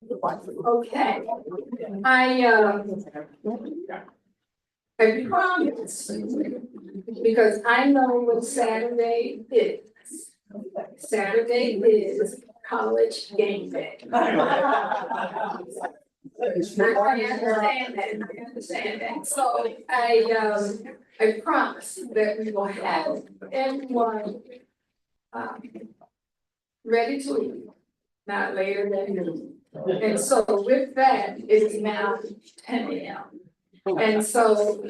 Okay, I, I promise, because I know what Saturday is. Saturday is college game day. I understand that, I understand that. So I promise that we will have everyone, ready to leave, not later than noon. And so with that, it is now 10 a.m. And so,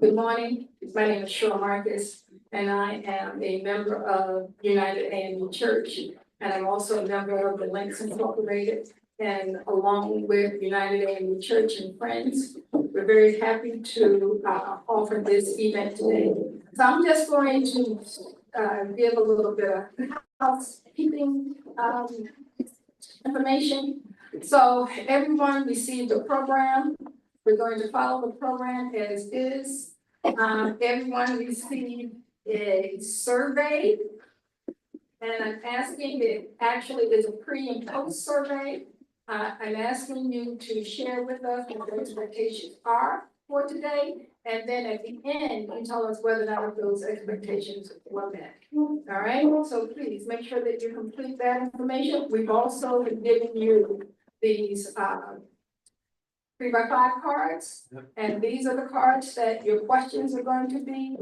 good morning, my name is Cheryl Marcus, and I am a member of United AME Church. And I'm also a member of the Links Incorporated, and along with United AME Church and Friends, we're very happy to offer this event today. So I'm just going to give a little bit of housekeeping information. So everyone received a program. We're going to follow the program as is. Everyone received a survey. And I'm asking, it actually is a pre and post survey. I'm asking you to share with us what your expectations are for today. And then at the end, you tell us whether or not those expectations were met. All right, so please make sure that you complete that information. We've also been giving you these 3x5 cards. And these are the cards that your questions are going to be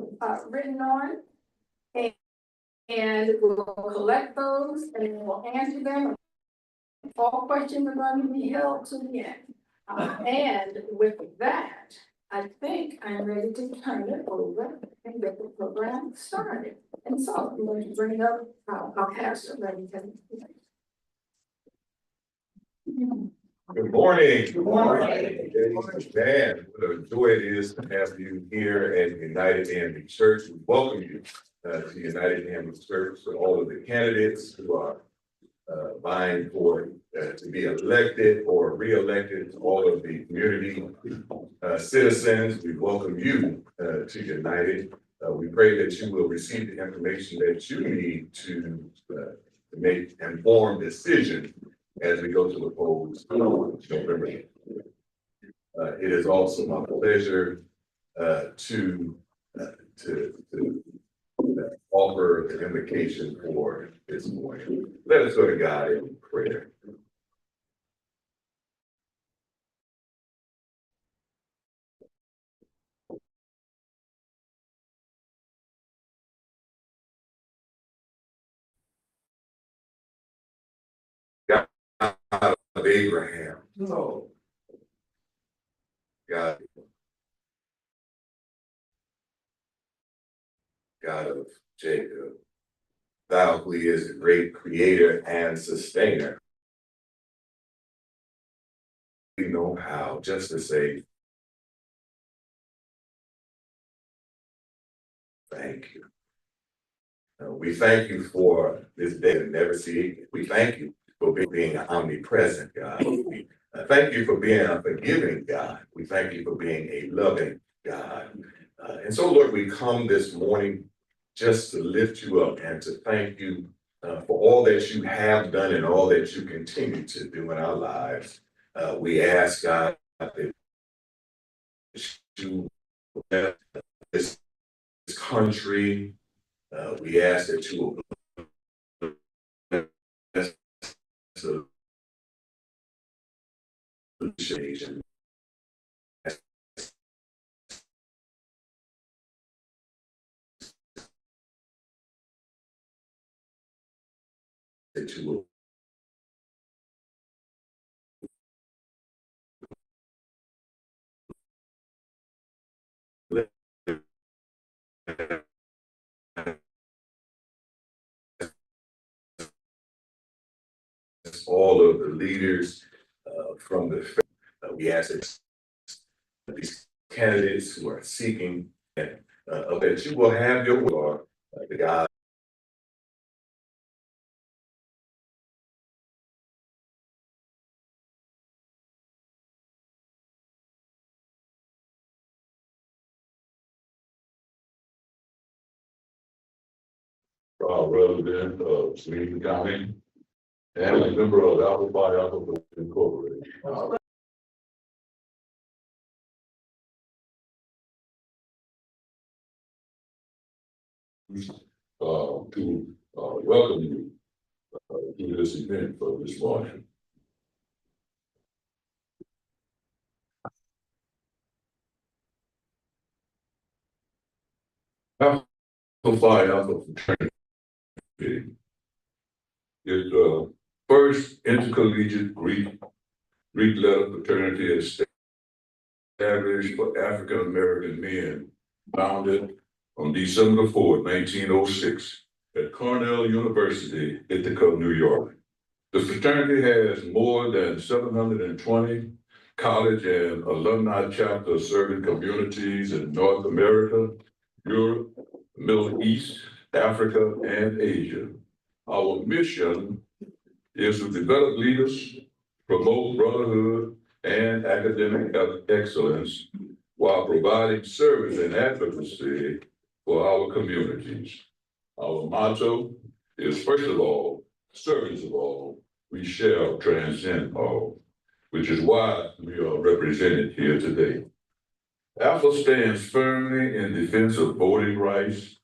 written on. And we'll collect those and we'll answer them. All questions are going to be held to the end. And with that, I think I'm ready to turn it over and get the program started. And so I'm going to bring up our pastor, Remington. Good morning. Good morning. Man, what a joy it is to have you here at United AME Church. We welcome you to United AME Church, for all of the candidates who are vying for to be elected or re-elected, all of the community citizens. We welcome you to United. We pray that you will receive the information that you need to make informed decisions as we go to the polls on November. It is also my pleasure to offer the invocation for this morning. Let us go to God in prayer. God of Abraham, oh God, God of Jacob, thou who is the great creator and sustainer. We know how just to say thank you. We thank you for this day to never see. We thank you for being omnipresent, God. We thank you for being a forgiving God. We thank you for being a loving God. And so, Lord, we come this morning just to lift you up and to thank you for all that you have done and all that you continue to do in our lives. We ask, God, that you bless this country. We ask that you will bless the nation. That you will bless all of the leaders from the we ask that these candidates who are seeking that you will have your will, the God. Resident of Sweeten County, and a member of Alpha Phi Alpha Incorporated. To welcome you to this event for this morning. Alpha Phi Alpha fraternity is the first intercollegiate Greek letter fraternity established for African American men, founded on December 4, 1906, at Cornell University, Ithaca, New York. The fraternity has more than 720 college and alumni chapters serving communities in North America, Europe, Middle East, Africa, and Asia. Our mission is to develop leaders, promote brotherhood and academic excellence while providing service and advocacy for our communities. Our motto is, first of all, servants of all, we shall transcend all, which is why we are represented here today. Alpha stands firmly in defense of voting rights,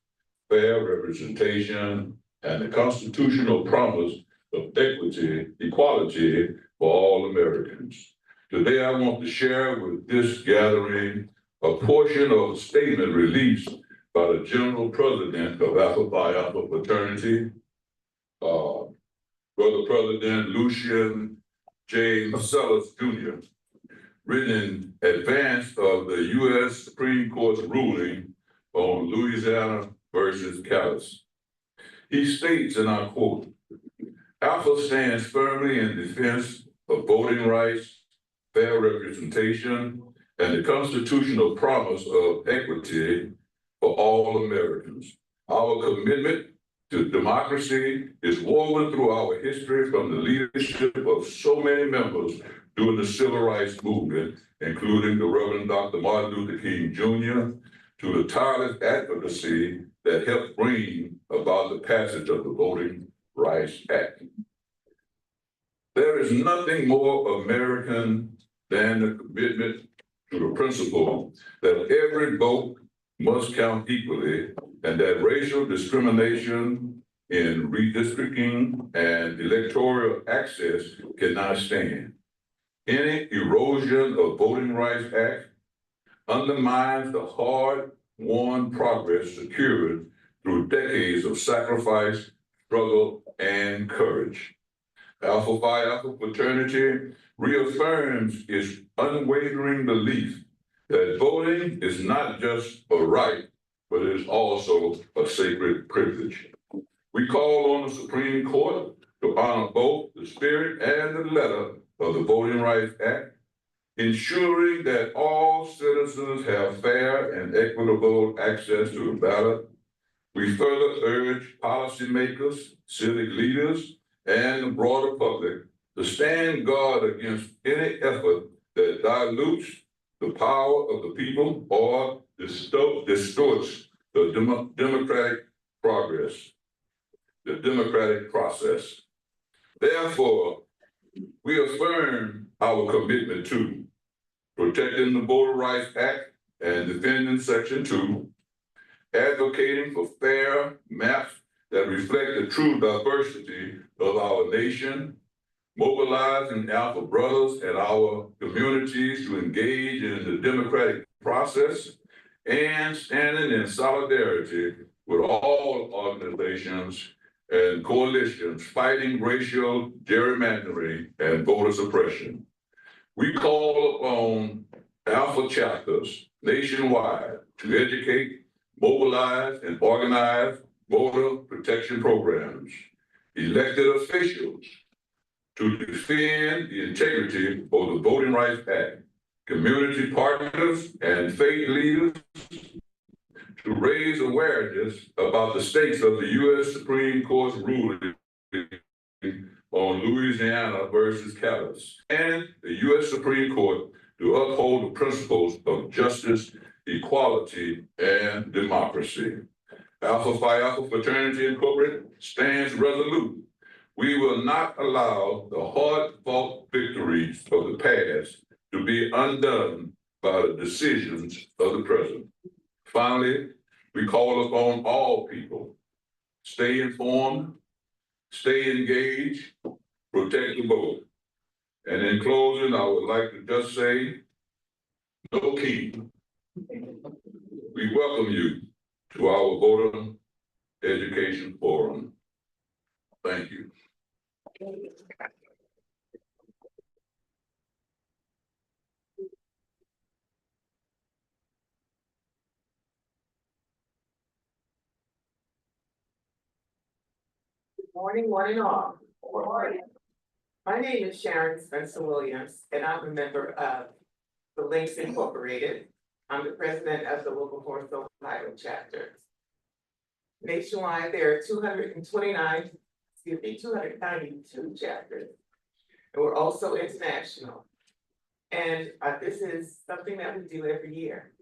fair representation, and the constitutional promise of equity, equality for all Americans. Today, I want to share with this gathering a portion of a statement released by the General President of Alpha Phi Alpha Fraternity, Brother President Lucian J. Marcellus Jr., written in advance of the U.S. Supreme Court's ruling on Louisiana versus Callis. He states, and I quote, Alpha stands firmly in defense of voting rights, fair representation, and the constitutional promise of equity for all Americans. Our commitment to democracy is woven through our history from the leadership of so many members during the civil rights movement, including the Reverend Dr. Martin Luther King Jr., to the tireless advocacy that helped bring about the passage of the Voting Rights Act. There is nothing more American than the commitment to the principle that every vote must count equally and that racial discrimination in redistricting and electoral access cannot stand. Any erosion of Voting Rights Act undermines the hard-won progress secured through decades of sacrifice, struggle, and courage. Alpha Phi Alpha Fraternity reaffirms its unwavering belief that voting is not just a right, but it is also a sacred privilege. We call on the Supreme Court to honor both the spirit and the letter of the Voting Rights Act, ensuring that all citizens have fair and equitable access to the ballot. We further urge policymakers, civic leaders, and the broader public to stand guard against any effort that dilutes the power of the people or distorts the democratic process. Therefore, we affirm our commitment to protecting the Voting Rights Act and defending Section 2, advocating for fair maps that reflect the true diversity of our nation, mobilizing Alpha brothers and our communities to engage in the democratic process, and standing in solidarity with all organizations and coalitions fighting racial gerrymandering and voter suppression. We call upon Alpha chapters nationwide to educate, mobilize, and organize voter protection programs, elected officials to defend the integrity of the Voting Rights Act, community partners and faith leaders to raise awareness about the stakes of the U.S. Supreme Court's ruling on Louisiana versus Callis, and the U.S. Supreme Court to uphold the principles of justice, equality, and democracy. Alpha Phi Alpha Fraternity Incorporated stands resolute We will not allow the hard-fought victories of the past to be undone by the decisions of the present. Finally, we call upon all people, stay informed, stay engaged, protect the vote. And in closing, I would like to just say, no key. We welcome you to our voter education forum. Thank you. Morning, one and all. My name is Sharon Spencer Williams, and I'm a member of the Links Incorporated. I'm the president of the Local Force Ohio chapter. Nationwide, there are 292 chapters. And we're also international. And this is something that we do every year.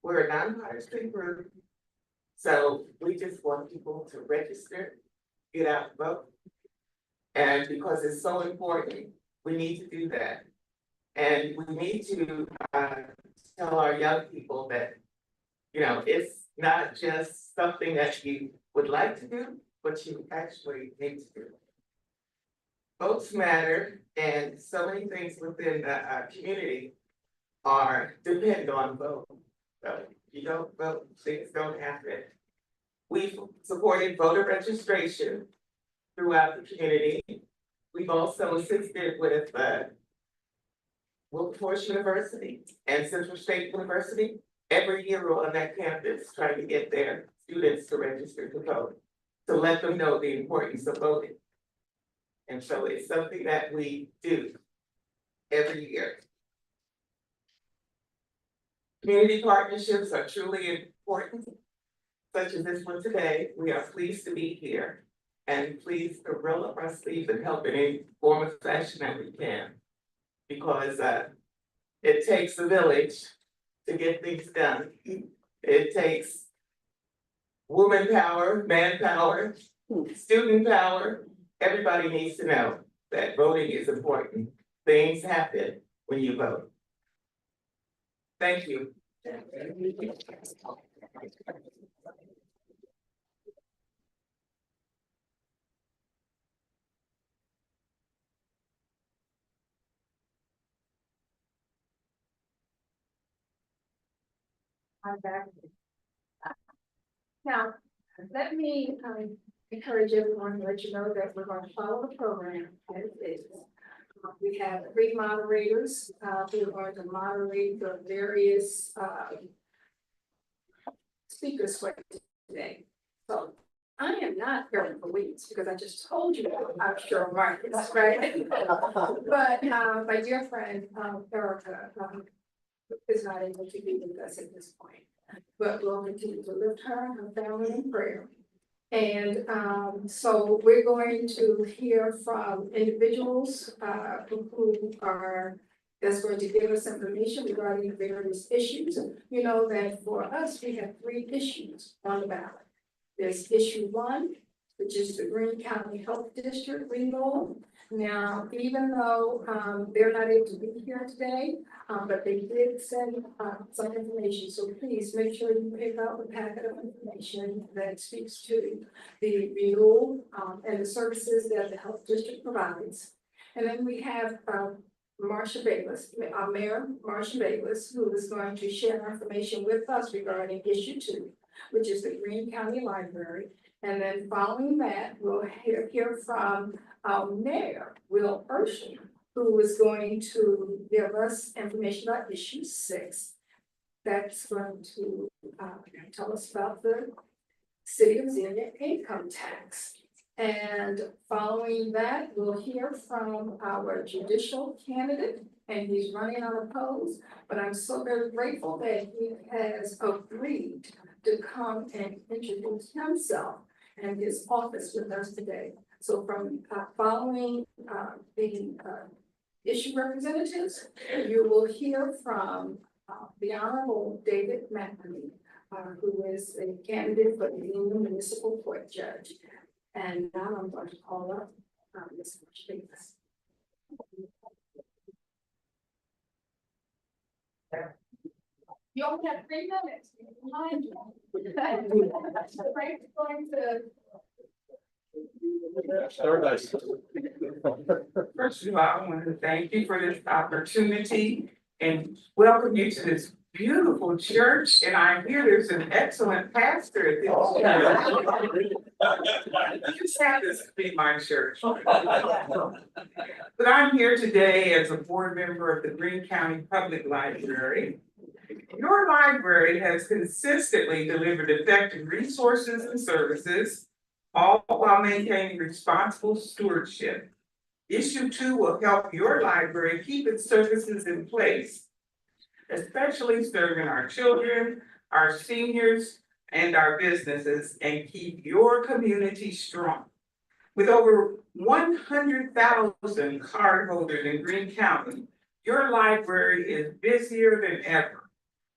We're a nonpartisan group. So we just want people to register, get out and vote. And because it's so important, we need to do that. And we need to tell our young people that, you know, it's not just something that you would like to do, but you actually need to do. Votes matter, and so many things within the community are depend on vote. So if you don't vote, things don't happen. We've supported voter registration throughout the community. We've also assisted with Wilberforce University and Central State University. Every year we're on that campus trying to get their students to register to vote, to let them know the importance of voting. And so it's something that we do every year. Community partnerships are truly important, such as this one today. We are pleased to be here and pleased to roll up our sleeves and help in any form of fashion that we can. Because it takes a village to get things done. It takes woman power, manpower, student power. Everybody needs to know that voting is important. Things happen when you vote. Thank you. I'm back. Now, let me encourage everyone to let you know that we're going to follow the program as is. We have 3 moderators who are going to moderate the various speakers for today. So I am not here for weeks because I just told you I'm sure Marcus, right? But my dear friend Erica is not able to be with us at this point. But we'll continue to lift her and her family in prayer. And so we're going to hear from individuals who are that's going to give us information regarding various issues. You know that for us, we have 3 issues on the ballot. There's issue 1, which is the Greene County Health District renewal. Now, even though they're not able to be here today, but they did send some information. So please make sure you pick out the packet of information that speaks to the renewal and the services that the health district provides. And then we have Marsha Bayless, our Mayor Marsha Bayless, who is going to share information with us regarding issue 2, which is the Greene County Library. And then following that, we'll hear from our Mayor, Will Urshan, who is going to give us information about issue 6. That's going to tell us about the City of Xenia income tax. And following that, we'll hear from our judicial candidate, and he's running unopposed. But I'm so very grateful that he has agreed to come and introduce himself and his office with us today. So from following the issue representatives, you will hear from the Honorable David McNamee, who is a candidate for the Union Municipal Court Judge. And now I'm going to call up, Ms. Davis. You only have 3 minutes. Behind you. Frank's going to. First of all, I want to thank you for this opportunity and welcome you to this beautiful church. And I hear there's an excellent pastor at this church. You just have this to be my church. But I'm here today as a board member of the Greene County Public Library. Your library has consistently delivered effective resources and services, all while maintaining responsible stewardship. Issue 2 will help your library keep its services in place, especially serving our children, our seniors, and our businesses, and keep your community strong. With over 100,000 cardholders in Greene County, your library is busier than ever.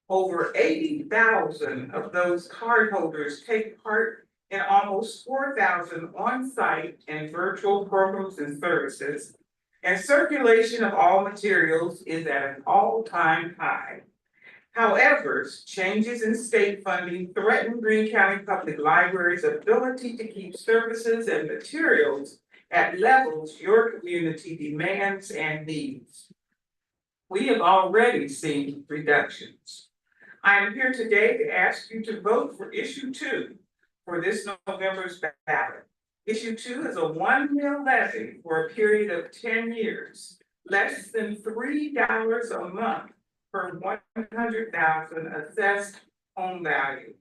Over 80,000 of those cardholders take part in almost 4,000 on-site and virtual programs and services, and circulation of all materials is at an all-time high. However, changes in state funding threaten Greene County Public Library's ability to keep services and materials at levels your community demands and needs. We have already seen reductions. I am here today to ask you to vote for issue 2 for this November's ballot. Issue 2 is a 1-mil levy for a period of 10 years, less than $3 a month per 100,000 assessed home value.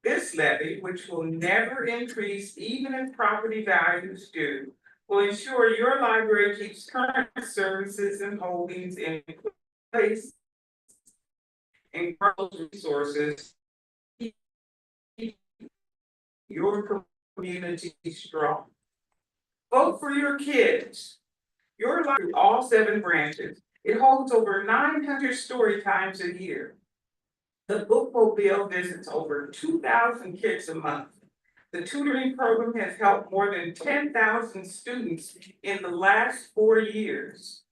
This levy, which will never increase even if property values do, will ensure your library keeps current services and holdings in place and grows resources, keep your community strong. Vote for your kids. Your library, all 7 branches. It holds over 900 story times a year. The Bookmobile visits over 2,000 kids a month. The tutoring program has helped more than 10,000 students in the last 4 years.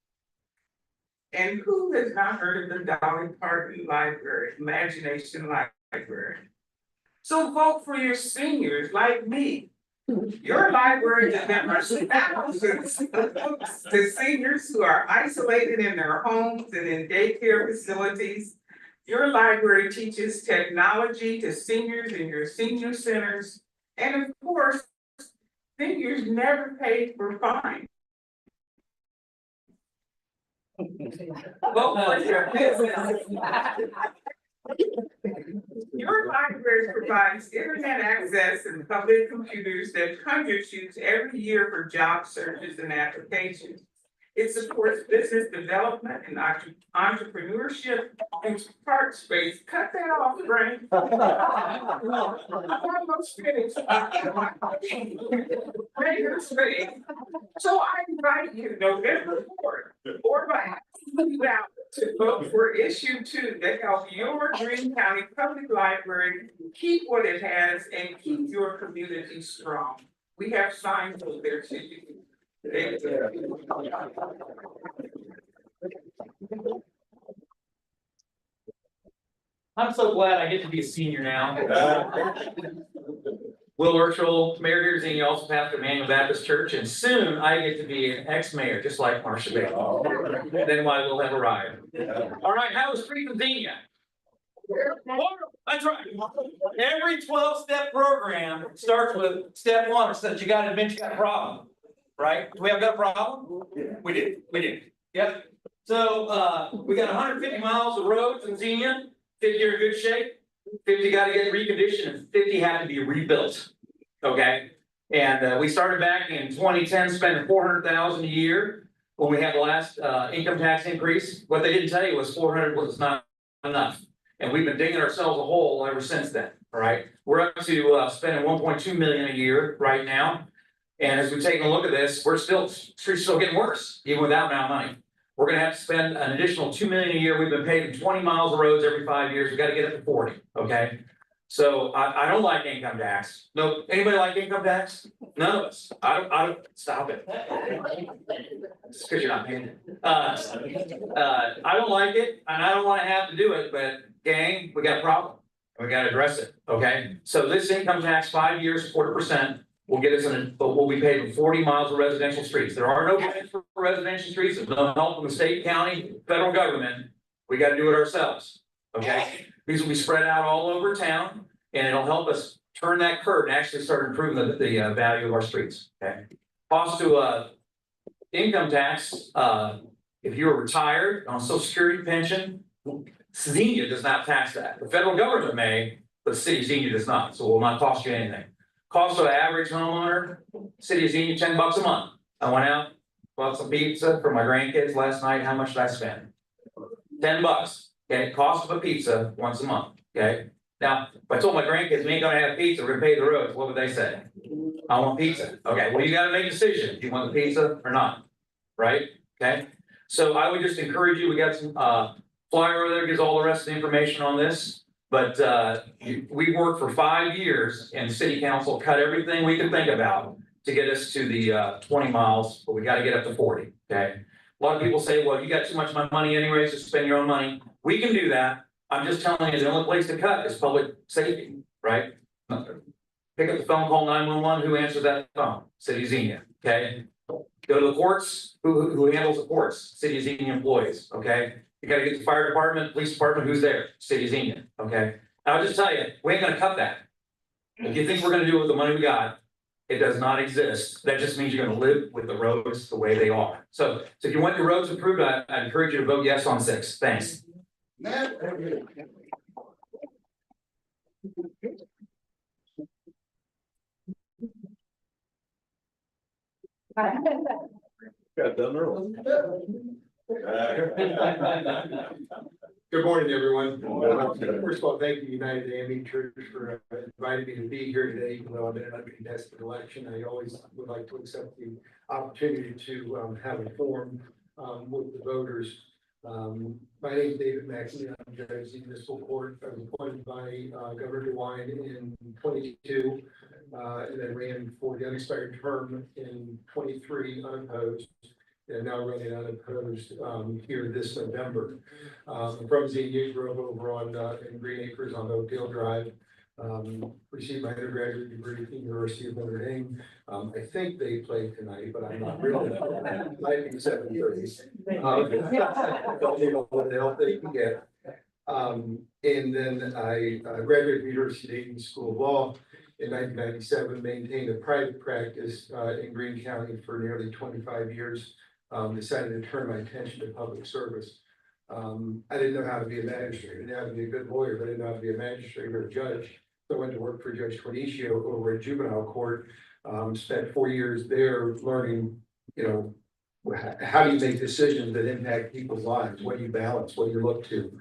And who has not heard of the Dolly Parton Library, Imagination Library? So vote for your seniors like me. Your library delivers thousands of books to seniors who are isolated in their homes and in daycare facilities. Your library teaches technology to seniors in your senior centers. And of course, seniors never pay for fines. Vote for your business. Your library provides internet access and public computers that hundreds use every year for job searches and applications. It supports business development and entrepreneurship and park space. Cut that off, Frank. I'm almost finished. Regular space. So I invite you November 4th or by to vote for issue 2 to help your Greene County Public Library keep what it has and keep your community strong. We have signs over there to you. Thank you. I'm so glad I get to be a senior now. Will Urschel, Mayor here, and you also pastor Emmanuel Baptist Church, and soon I get to be an ex-mayor, just like Marcia Bailey. Then why we'll have arrived. All right, how was freaking Xenia? That's right. Every 12-step program starts with step 1, says you gotta admit you got a problem, right? Do we have got a problem? We did. Yep. So we got 150 miles of roads in Xenia, 50 are in good shape. 50 got to get reconditioned and 50 had to be rebuilt, okay? And we started back in 2010, spending $400,000 a year when we had the last income tax increase. What they didn't tell you was 400 was not enough. And we've been digging ourselves a hole ever since then, all right? We're up to spending 1.2 million a year right now. And as we've taken a look at this, we're still getting worse, even with that amount of money. We're gonna have to spend an additional $2 million a year. We've been paving 20 miles of roads every 5 years. We gotta get up to 40, okay? So I don't like income tax. No, anybody like income tax? None of us. I don't, stop it. It's because you're not paying it. I don't like it and I don't wanna have to do it, but gang, we got a problem. We gotta address it, okay? So this income tax, 5 years, 40%, will get us we'll be paid for 40 miles of residential streets. There are no grants for residential streets. There's no help from the state, county, federal government. We gotta do it ourselves, okay? These will be spread out all over town and it'll help us turn that curve and actually start improving the value of our streets, okay? Cost to income tax, if you're retired on social security pension, Xenia does not tax that. The federal government may, but the city of Xenia does not, so it will not cost you anything. Cost of an average homeowner, city of Xenia, $10 a month. I went out, bought some pizza for my grandkids last night. How much did I spend? $10. Okay, cost of a pizza once a month, okay? Now, if I told my grandkids we ain't gonna have pizza, we're gonna pay the roads, what would they say? I want pizza. Okay, well, you gotta make a decision. Do you want the pizza or not? Right? Okay? So I would just encourage you, we got some flyer over there, gives all the rest of the information on this. But we worked for 5 years and city council cut everything we could think about to get us to the 20 miles, but we gotta get up to 40, okay? A lot of people say, well, you got too much money anyways, just spend your own money. We can do that. I'm just telling you, the only place to cut is public safety, right? Pick up the phone, call 911, who answers that phone? City of Xenia, okay? Go to the courts, who handles the courts? City of Xenia employees, okay? You gotta get the fire department, police department, who's there? City of Xenia, okay? I'll just tell you, we ain't gonna cut that. If you think we're gonna do it with the money we got, it does not exist. That just means you're gonna live with the roads the way they are. So if you want your roads improved, I encourage you to vote yes on 6. Thanks. Got done early. Good morning, everyone. First of all, thank you, United AME Church, for inviting me to be here today, even though I've been in a contested election. I always would like to accept the opportunity to have a forum with the voters. My name is David Maxley. I'm judge of the municipal court. I was appointed by Governor DeWine in 22, and then ran for the unexpired term in 23 unopposed. And now running unopposed here this November. From Xenia, drove over on in Green Acres on Oakdale Drive. Received my undergraduate degree at the University of Notre Dame. I think they played tonight, but I'm not really. Might be 7:30. Don't know what the help they can get. And then I graduated from the University of Dayton School of Law in 1997. Maintained a private practice in Greene County for nearly 25 years. Decided to turn my attention to public service. I didn't know how to be a magistrate. I didn't know how to be a good lawyer, but I didn't know how to be a magistrate or a judge. So I went to work for Judge Tornicio over at juvenile court. Spent 4 years there learning, how do you make decisions that impact people's lives? What do you balance? What do you look to?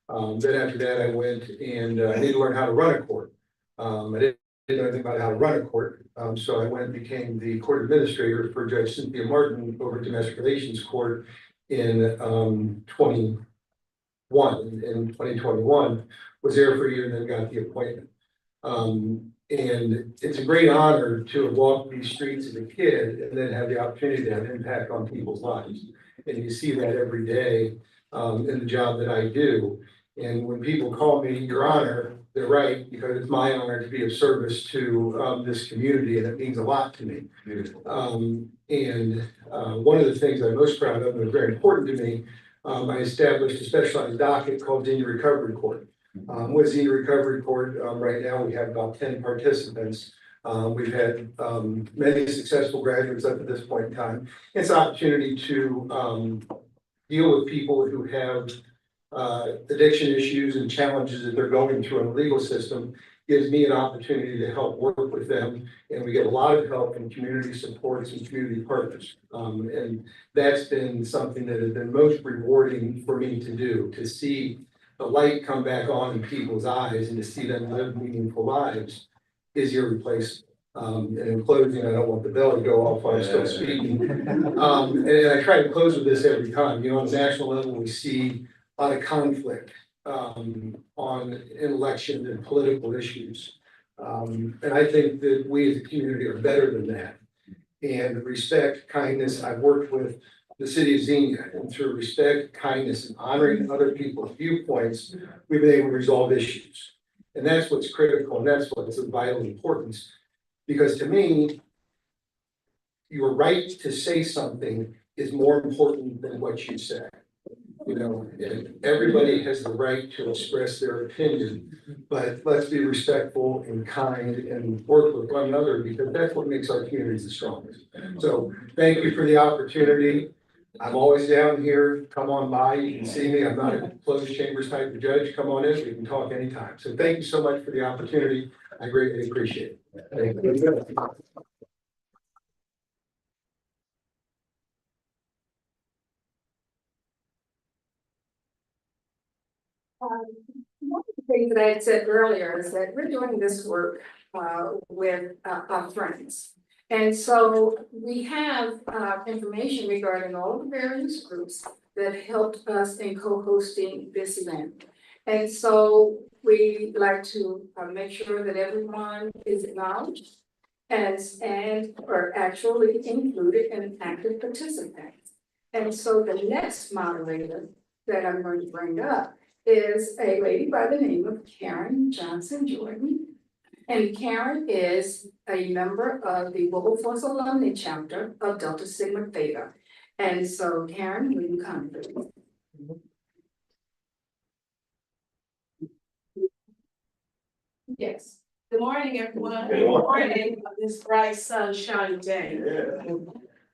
Then after that, I went and I need to learn how to run a court. I didn't know anything about how to run a court. So I went and became the court administrator for Judge Cynthia Martin over at Domestic Relations Court in 2021, was there for a year and then got the appointment. And it's a great honor to have walked these streets as a kid and then have the opportunity to have an impact on people's lives. And you see that every day in the job that I do. And when people call me Your Honor, they're right, because it's my honor to be of service to this community, and it means a lot to me. One of the things I'm most proud of, and was very important to me, I established a specialized docket called Xenia Recovery Court. With Xenia Recovery Court, right now we have about 10 participants. We've had many successful graduates up to this point in time. It's an opportunity to deal with people who have addiction issues and challenges that they're going through in the legal system. Gives me an opportunity to help work with them, and we get a lot of help from community supports and community partners. And that's been something that has been most rewarding for me to do, to see the light come back on in people's eyes and to see them live meaningful lives is irreplaceable. And in closing, I don't want the bell to go off while I'm still speaking. And I try to close with this every time. On the national level, we see a lot of conflict on election and political issues. And I think that we as a community are better than that. And respect, kindness, I've worked with the city of Xenia, and through respect, kindness, and honoring other people's viewpoints, we've been able to resolve issues. And that's what's critical, and that's what's of vital importance. Because to me, your right to say something is more important than what you say. You know, and everybody has the right to express their opinion, but let's be respectful and kind and work with one another, because that's what makes our communities the strongest. So thank you for the opportunity. I'm always down here. Come on by. You can see me. I'm not a closed chambers type of judge. Come on in. We can talk anytime. So thank you so much for the opportunity. I greatly appreciate it. Thank you. One of the things that I had said earlier is that we're doing this work with our friends. And so we have information regarding all the various groups that helped us in co-hosting this event. And so we like to make sure that everyone is acknowledged and are actually included and active participants. And so the next moderator that I'm going to bring up is a lady by the name of Karen Johnson Jordan. And Karen is a member of the Wilberforce Alumni Chapter of Delta Sigma Theta. And so Karen, will you come please? Yes. Good morning, everyone. Good morning on this bright sunshine day.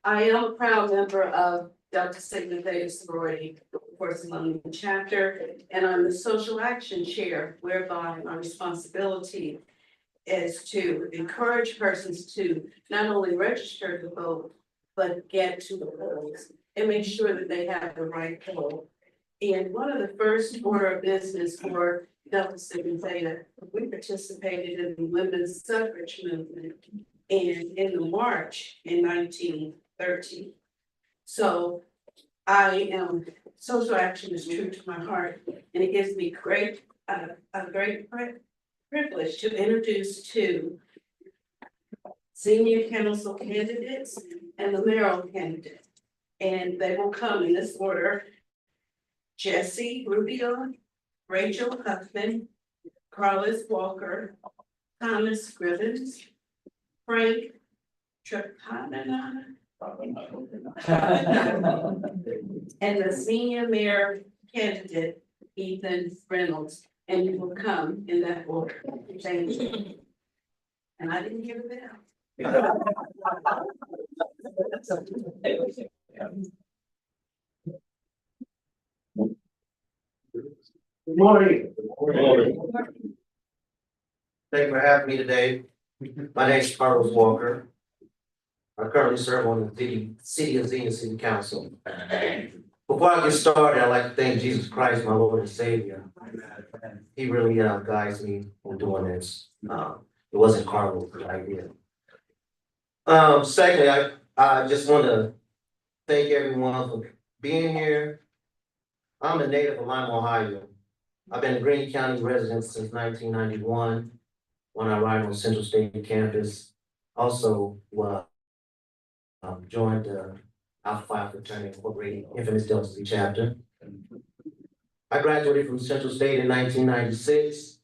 I am a proud member of Delta Sigma Theta Sorority, Wilberforce Alumni Chapter, and I'm the social action chair, whereby my responsibility is to encourage persons to not only register to vote, but get to the polls and make sure that they have the right poll. And one of the first order of business for Delta Sigma Theta, we participated in the women's suffrage movement and in the march in 1930. So I am, social action is true to my heart, and it gives me a great privilege to introduce two senior council candidates and the mayoral candidate. And they will come in this order: Jesse Rubio, Rachel Huffman, Carlos Walker, Thomas Gribbins, Frank Trepanana, and the senior mayor candidate, Ethan Reynolds, and you will come in that order. Thank you. And I didn't hear the bell. Good morning. Morning. Thank you for having me today. My name is Carlos Walker. I currently serve on the City of Xenia City Council. Before I get started, I'd like to thank Jesus Christ, my Lord and Savior. He really guides me on doing this. It wasn't Carlos, but I did. Secondly, I just want to thank everyone for being here. I'm a native of Lima, Ohio. I've been a Greene County resident since 1991 when I arrived on Central State campus. Also, joined the Alpha Phi Fraternity Incorporated infamous Delta Sigma chapter. I graduated from Central State in 1996.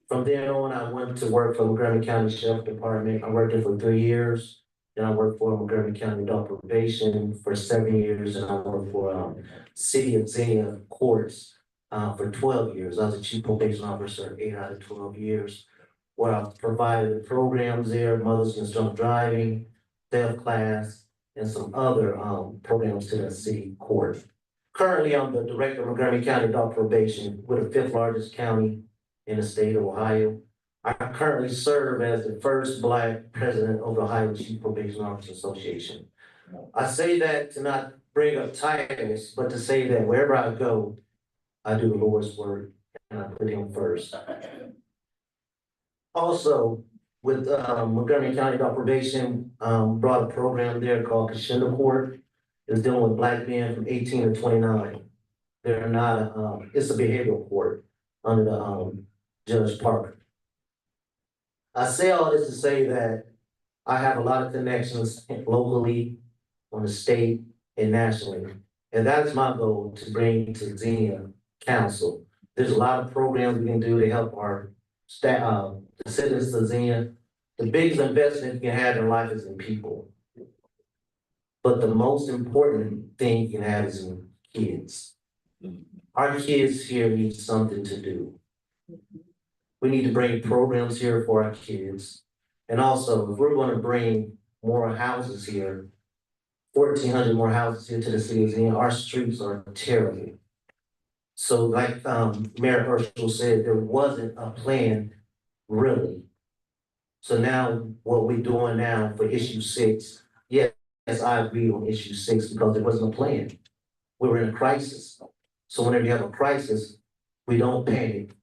From then on, I went to work for Montgomery County Sheriff Department. I worked there for 3 years. Then I worked for Montgomery County Adult Probation for 7 years, and I worked for City of Xenia Courts for 12 years. I was a chief probation officer 8 out of 12 years, where I provided programs there: Mothers Against Drunk Driving, theft class, and some other programs to the city court. Currently, I'm the director of Montgomery County Adult Probation. We're the 5th largest county in the state of Ohio. I currently serve as the first Black president of the Ohio Chief Probation Officers Association. I say that to not bring up titles, but to say that wherever I go, I do the Lord's work and I put Him first. Also, with Montgomery County Adult Probation, brought a program there called Crescendo Court. It's dealing with Black men from 18 to 29. They're not, it's a behavioral court. under the, Judge Parker. I say all this to say that I have a lot of connections locally, on the state and nationally. And that is my goal, to bring to Xenia Council. There's a lot of programs we can do to help our staff, the citizens of Xenia. The biggest investment you can have in life is in people. But the most important thing you can have is in kids. Our kids here need something to do. We need to bring programs here for our kids. And also, if we're gonna bring more houses here, 1,400 more houses here to the city of Xenia, our streets are terrible. So like, Mayor Herschel said, there wasn't a plan, really. So now, what we're doing now for issue 6, yes, I agree on issue 6, because there wasn't a plan. We were in a crisis. So whenever you have a crisis, we don't panic.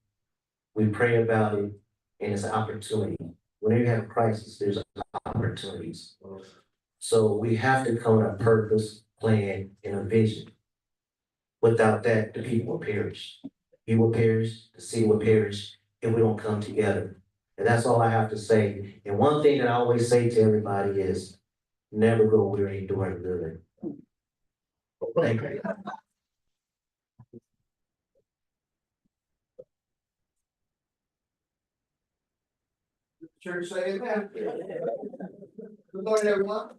We pray about it, and it's an opportunity. Whenever you have a crisis, there's opportunities. So we have to come with a purpose, plan, and a vision. Without that, the people will perish. We will perish, the city will perish, if we don't come together. And that's all I have to say. And one thing that I always say to everybody is, never grow weary doing good. Thank you. Church say amen. Good morning, everyone.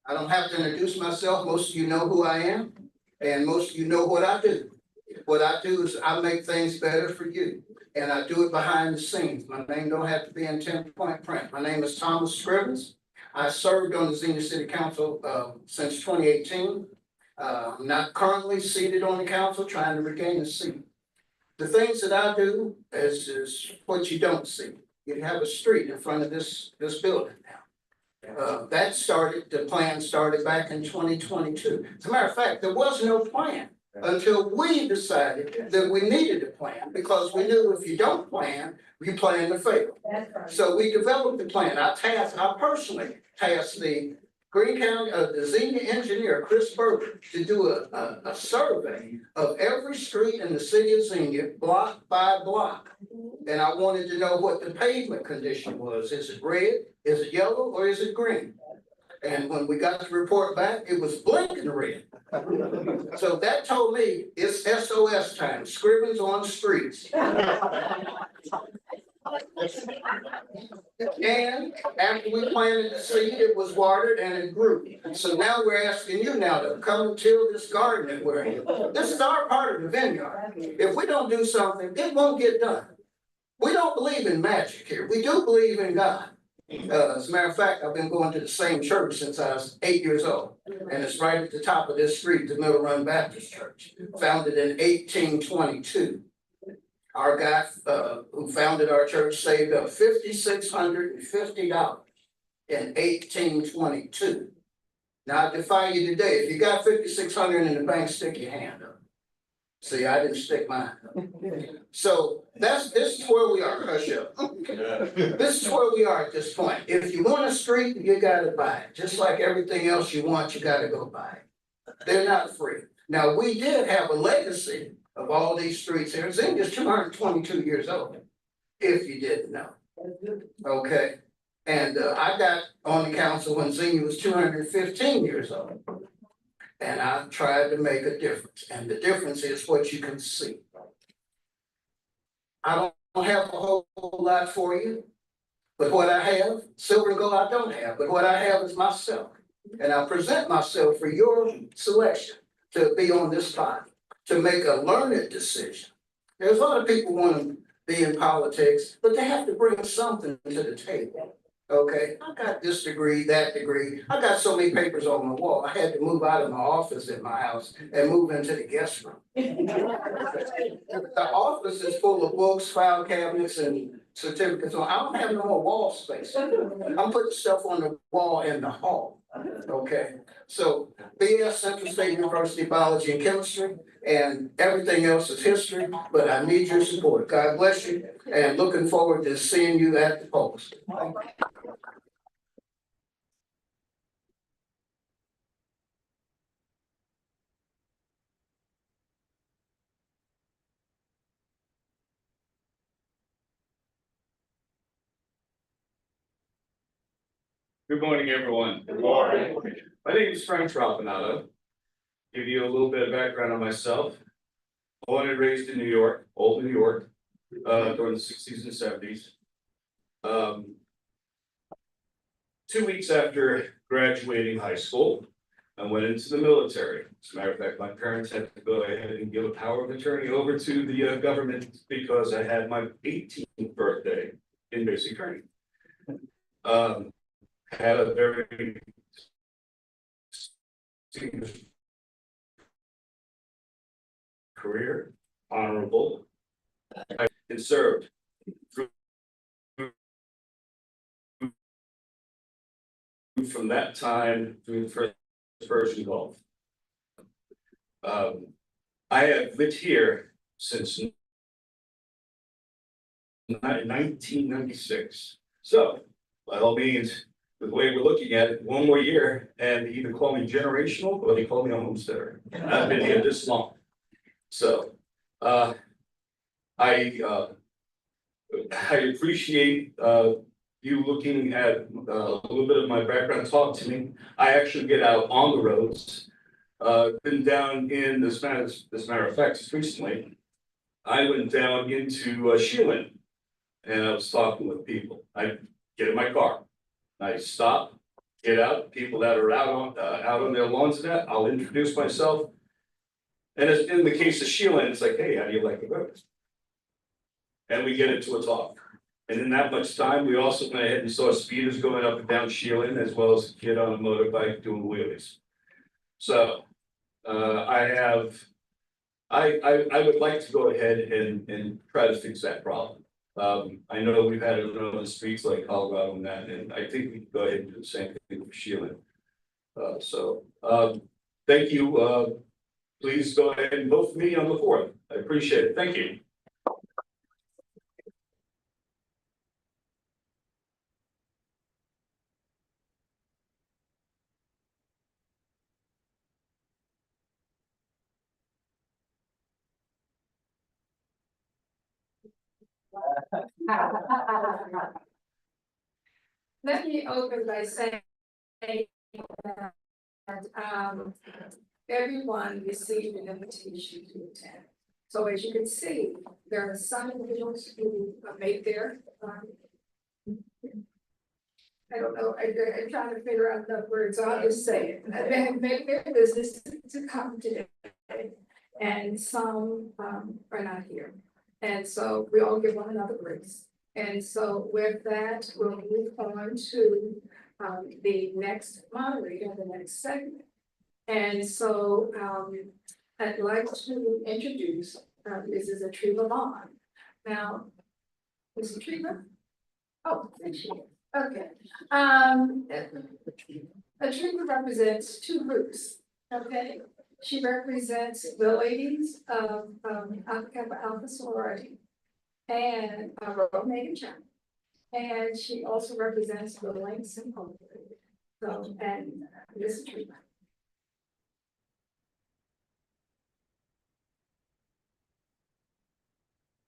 I don't have to introduce myself. Most of you know who I am, and most of you know what I do. What I do is I make things better for you, and I do it behind the scenes. My name don't have to be in 10-point print. My name is Thomas Scrivens. I served on the Xenia City Council since 2018. I'm not currently seated on the council, trying to regain a seat. The things that I do is what you don't see. You have a street in front of this building now. The plan started back in 2022. As a matter of fact, there was no plan until we decided that we needed a plan, because we knew if you don't plan, you plan to fail. So we developed the plan. I personally tasked the Greene County, the Xenia engineer, Chris Berger, to do a survey of every street in the city of Xenia, block by block. And I wanted to know what the pavement condition was. Is it red, is it yellow, or is it green? And when we got the report back, it was blinking red. So that told me it's SOS time, Scrivens on the streets. And after we planted the seed, it was watered and it grew. So now we're asking you now to come and till this garden that we're in. This is our part of the vineyard. If we don't do something, it won't get done. We don't believe in magic here. We do believe in God. As a matter of fact, I've been going to the same church since I was 8 years old. And it's right at the top of this street, the Middle Run Baptist Church, founded in 1822. Our guy who founded our church saved up $5,650 in 1822. Now I defy you today, if you got $5,600 in the bank, stick your hand up. See, I didn't stick mine up. So this is where we are. Hush up. This is where we are at this point. If you want a street, you gotta buy it. Just like everything else you want, you gotta go buy it. They're not free. Now, we did have a legacy of all these streets here. Xenia is 222 years old, if you didn't know. Okay, and I got on the council when Xenia was 215 years old. And I tried to make a difference, and the difference is what you can see. I don't have a whole lot for you, but what I have, silver and gold I don't have, but what I have is myself. And I present myself for your selection to be on this body, to make a learned decision. There's a lot of people want to be in politics, but they have to bring something to the table. Okay, I got this degree, that degree. I got so many papers on my wall. I had to move out of my office at my house and move into the guest room. The office is full of books, file cabinets, and certificates. I don't have no more wall space. I'm putting stuff on the wall in the hall. Okay, so BS Central State University Biology and Chemistry, and everything else is history, but I need your support. God bless you, and looking forward to seeing you at the polls. Good morning, everyone. Good morning. My name is Frank Tropinato. Give you a little bit of background on myself. Born and raised in New York, old New York, during the sixties and seventies. 2 weeks after graduating high school, I went into the military. As a matter of fact, my parents had to go ahead and give a power of attorney over to the government because I had my 18th birthday in basic training. Had a very distinguished career, honorable. I served from that time through the Persian Gulf. I have lived here since 1996. So by all means, the way we're looking at it, one more year and they either call me generational or they call me a homesteader. I've been here this long. So I appreciate you looking at a little bit of my background. Talk to me. I actually get out on the roads. Been down in this matter of fact, just recently, I went down into Sheelan and I was talking with people. I get in my car, I stop, get out, people that are out on their lawns and that, I'll introduce myself. And as in the case of Sheelan, it's like, hey, how do you like the road? And we get into a talk. And in that much time, we also went ahead and saw speeders going up and down Sheelan, as well as a kid on a motorbike doing wheelies. So I would like to go ahead and try to fix that problem. I know we've had it on the streets like Colorado and that, and I think we can go ahead and do the same thing for Sheelan. Thank you. Please go ahead and vote for me on the 4th. I appreciate it. Thank you. Let me open by saying that, everyone received an invitation to attend. So as you can see, there are some individuals who made their, I don't know, I'm trying to figure out the words, I'll just say it. They have made their business to come today. And some are not here. And so we all give one another grace. And so with that, we'll move on to the next moderator, the next segment. And so I'd like to introduce Mrs. Atriva Vaughn. Now, Mrs. Atriva? Oh, there she is. Okay. Atriva represents two groups, okay? She represents the ladies of Alpha Kappa Alpha sorority and Roman Chapel. And she also represents the Links and Hope. So, and Ms. Atriva.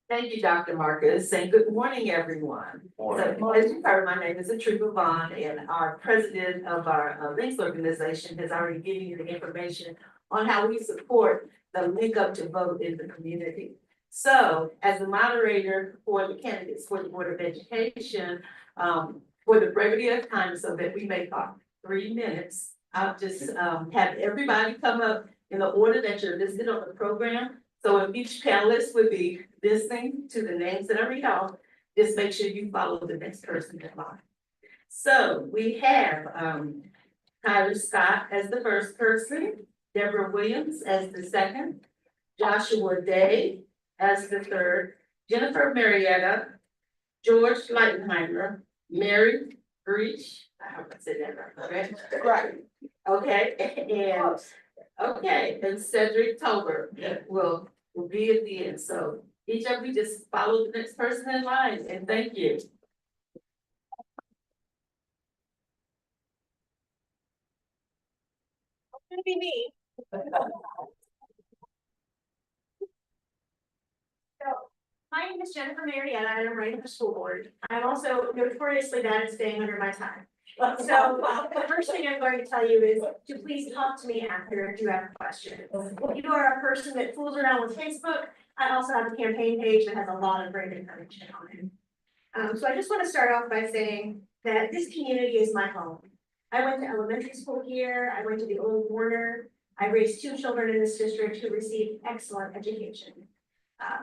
Thank you, Dr. Marcus, and good morning, everyone. So, as you heard, my name is Atriva Vaughn, and our president of our Links organization has already given you the information on how we support the Link Up to Vote in the community. So, as the moderator for the candidates for the Board of Education, for the brevity of time, so that we make our 3 minutes, I'll just have everybody come up in the order that you're listed on the program. So if each panelist would be listening to the names that I read off, just make sure you follow the next person in line. So we have Tyler Scott as the first person, Deborah Williams as the second, Joshua Day as the third, Jennifer Marietta, George Leitenheimer, Mary Breach, I hope I said that right, right? Okay, and okay, and Cedric Tober will be at the end. So each of you just follow the next person in line, and thank you. It's gonna be me. So my name is Jennifer Marietta, and I'm running for school board. I'm also notoriously bad at staying under my time. So the first thing I'm going to tell you is to please talk to me after if you have questions. If you are a person that fools around with Facebook, I also have a campaign page that has a lot of great information on it. So I just want to start off by saying that this community is my home. I went to elementary school here, I went to the Old Warner, I raised 2 children in this district who received excellent education.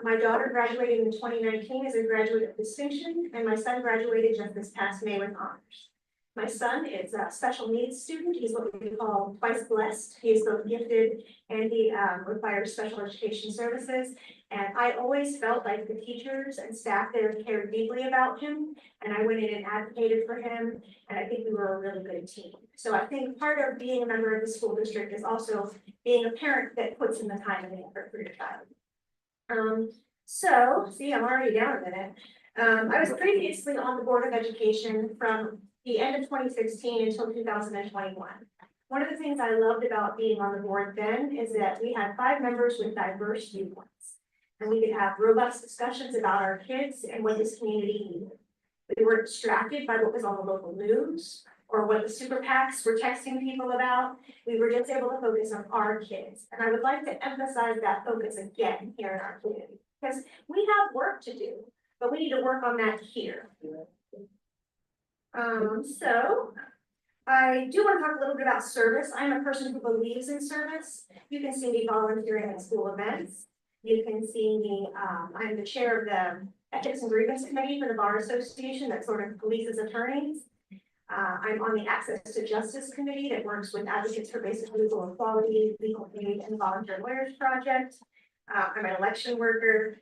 My daughter graduated in 2019 as a graduate of distinction, and my son graduated just this past May with honors. My son is a special needs student. He's what we call twice blessed. He is both gifted and he requires special education services. And I always felt like the teachers and staff there cared deeply about him. And I went in and advocated for him. And I think we were a really good team. So I think part of being a member of the school district is also being a parent that puts in the time and the effort for your child. See, I'm already down a minute. I was previously on the Board of Education from the end of 2016 until 2021. One of the things I loved about being on the board then is that we had 5 members with diverse viewpoints. And we could have robust discussions about our kids and what this community needed. We weren't distracted by what was on the local news or what the super PACs were texting people about. We were just able to focus on our kids. And I would like to emphasize that focus again here in our community. Because we have work to do, but we need to work on that here. So I do want to talk a little bit about service. I'm a person who believes in service. You can see me volunteering at school events. You can see me, I'm the chair of the Ethics and Grievance Committee for the Bar Association that sort of polices attorneys. I'm on the Access to Justice Committee that works with advocates for basic legal equality, legal aid, and volunteer lawyers project. I'm an election worker.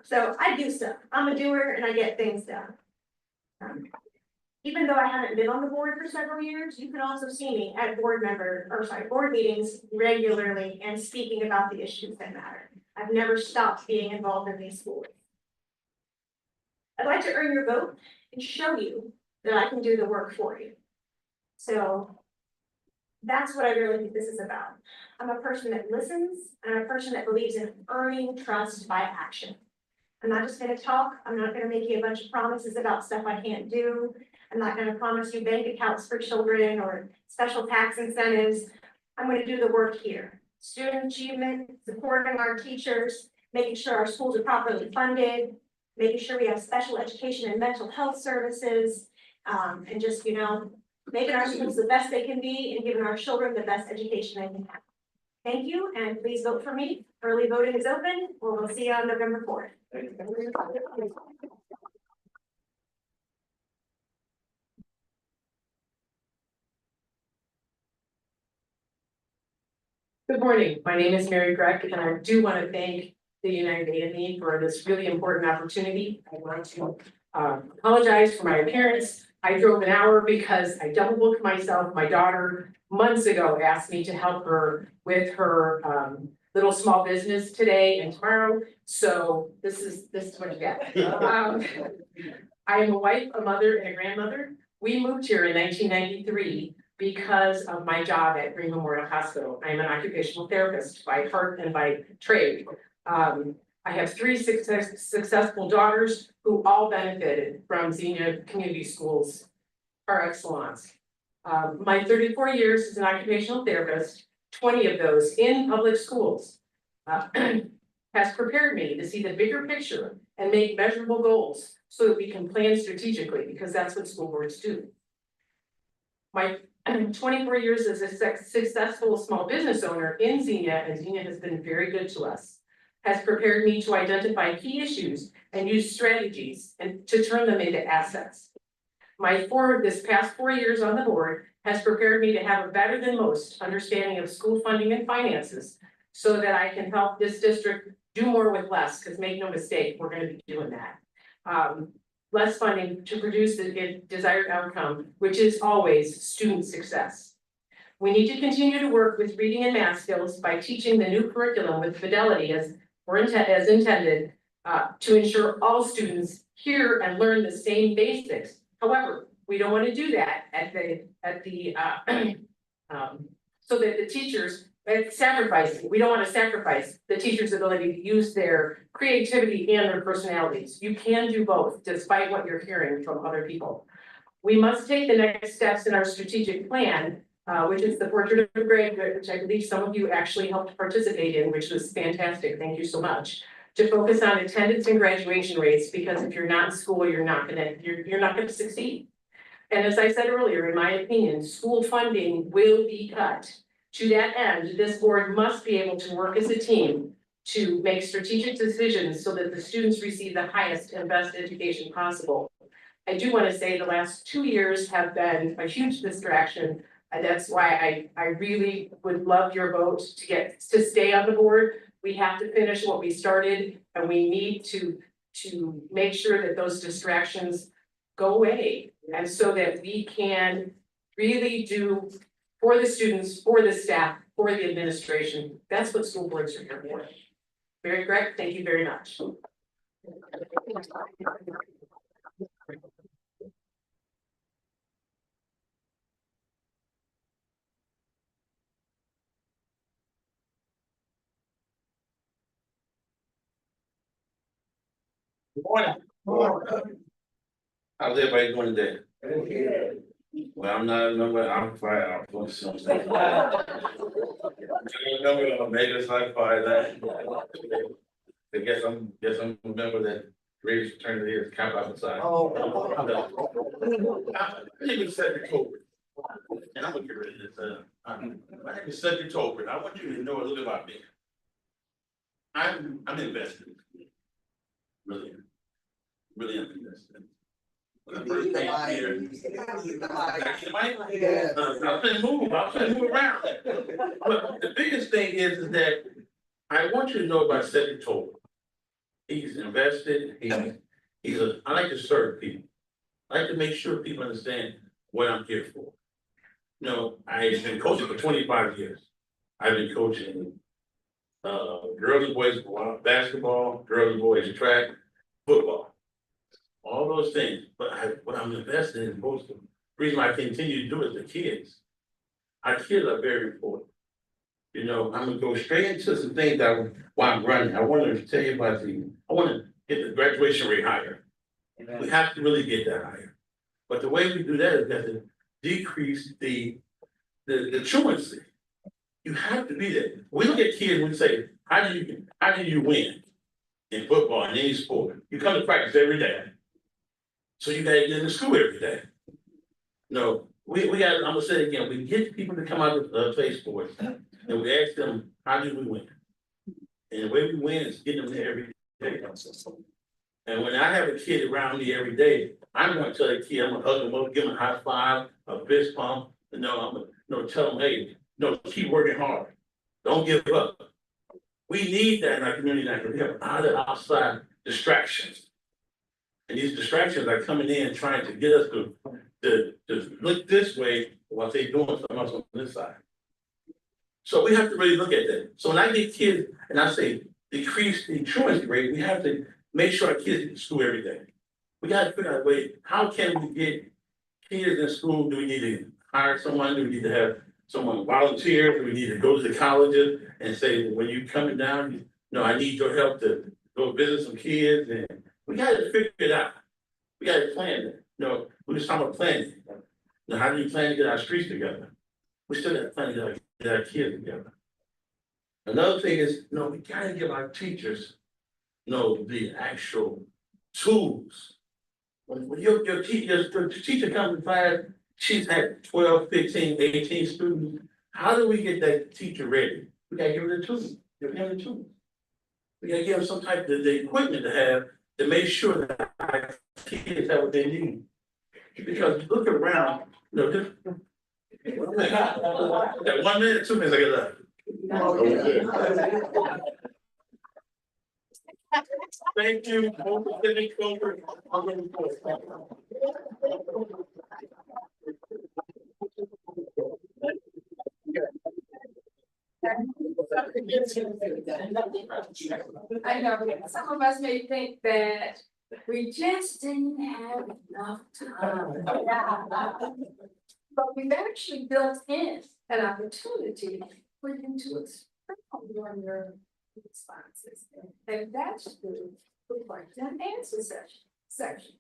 So I do stuff. I'm a doer and I get things done. Even though I haven't been on the board for several years, you can also see me at board meetings regularly and speaking about the issues that matter. I've never stopped being involved in these schools. I'd like to earn your vote and show you that I can do the work for you. So that's what I really think this is about. I'm a person that listens, and I'm a person that believes in earning trust by action. I'm not just gonna talk, I'm not gonna make you a bunch of promises about stuff I can't do. I'm not gonna promise you bank accounts for children or special tax incentives. I'm gonna do the work here. Student achievement, supporting our teachers, making sure our schools are properly funded, making sure we have special education and mental health services, and just, making our schools the best they can be and giving our children the best education they can have. Thank you, and please vote for me. Early voting is open. We'll see you on November 4th. Good morning. My name is Mary Gregg, and I do want to thank the United AME for this really important opportunity. I want to apologize for my appearance. I drove an hour because I double booked myself. My daughter months ago asked me to help her with her little small business today and tomorrow. So this is what you get. I am a wife, a mother, and a grandmother. We moved here in 1993 because of my job at Green Memorial Hospital. I am an occupational therapist by heart and by trade. I have 3 successful daughters who all benefited from Xenia Community Schools par excellence. My 34 years as an occupational therapist, 20 of those in public schools, has prepared me to see the bigger picture and make measurable goals so that we can plan strategically, because that's what school boards do. My 24 years as a successful small business owner in Xenia, and Xenia has been very good to us, has prepared me to identify key issues and use strategies and to turn them into assets. This past 4 years on the board has prepared me to have a better than most understanding of school funding and finances so that I can help this district do more with less, because make no mistake, we're going to be doing that. Less funding to produce the desired outcome, which is always student success. We need to continue to work with reading and math skills by teaching the new curriculum with fidelity as intended to ensure all students hear and learn the same basics. However, we don't want to do that so that the teachers we don't want to sacrifice the teacher's ability to use their creativity and their personalities. You can do both, despite what you're hearing from other people. We must take the next steps in our strategic plan, which is the portrait of a graduate, which I believe some of you actually helped participate in, which was fantastic. Thank you so much. To focus on attendance and graduation rates, because if you're not in school, you're not gonna succeed. And as I said earlier, in my opinion, school funding will be cut. To that end, this board must be able to work as a team to make strategic decisions so that the students receive the highest and best education possible. I do want to say the last 2 years have been a huge distraction. And that's why I really would love your vote to stay on the board. We have to finish what we started, and we need to make sure that those distractions go away. And so that we can really do for the students, for the staff, for the administration. That's what school boards are here for. Mary Greg, thank you very much. Good morning. How's everybody doing today? Well, I'm not a number, I'm fine, I'm going to something. Maybe it's like five, that. I guess I'm a member that raised fraternity is camp outside. My name is Cedric Tolbert. And I'm gonna get rid of this, my name is Cedric Tolbert. I want you to know a little about me. I'm invested. Really invested. When I first came here. I'm gonna move around. But the biggest thing is that I want you to know about Cedric Tolbert. He's invested, I like to serve people. I like to make sure people understand what I'm here for. You know, I've been coaching for 25 years. I've been coaching girls and boys basketball, girls and boys track, football. All those things, but what I'm invested in most of them. The reason I continue to do it is the kids. Our kids are very important. You know, I'm gonna go straight into some things while I'm running. I want to tell you about I want to get the graduation rate higher. We have to really get that higher. But the way we do that is we have to decrease the truancy. You have to be there. We look at kids and we say, how do you win in football and any sport? You come to practice every day. So you gotta get into school every day. No, we got, I'm gonna say it again, we get people to come out to play sports and we ask them, how do we win? And the way we win is getting them there every day. And when I have a kid around me every day, I'm gonna tell the kid, I'm gonna hug them up, give them a high five, a fist pump, I'm gonna tell them, hey, keep working hard. Don't give up. We need that in our community now, because we have other outside distractions. And these distractions are coming in trying to get us to look this way while they're doing something else on this side. So we have to really look at that. So when I get kids and I say decrease the truancy rate, we have to make sure our kids get to school every day. We gotta figure out a way, how can we get kids in school? Do we need to hire someone? Do we need to have someone volunteer? Do we need to go to the colleges and say, when you coming down, I need your help to go visit some kids? And we gotta figure it out. We gotta plan it. We're just talking about planning. Now, how do you plan to get our streets together? We still gotta plan to get our kids together. Another thing is, we gotta give our teachers, the actual tools. When your teacher comes to class, she's had 12, 15, 18 students. How do we get that teacher ready? We gotta give her the tools. We gotta give them some type of the equipment to have to make sure that our kids have what they need. Because look around, that 1 minute, 2 minutes, I get left. Thank you. I know, some of us may think that we just didn't have enough time. But we've actually built in an opportunity for you to expound on your responses. And that's the question and answer session. section.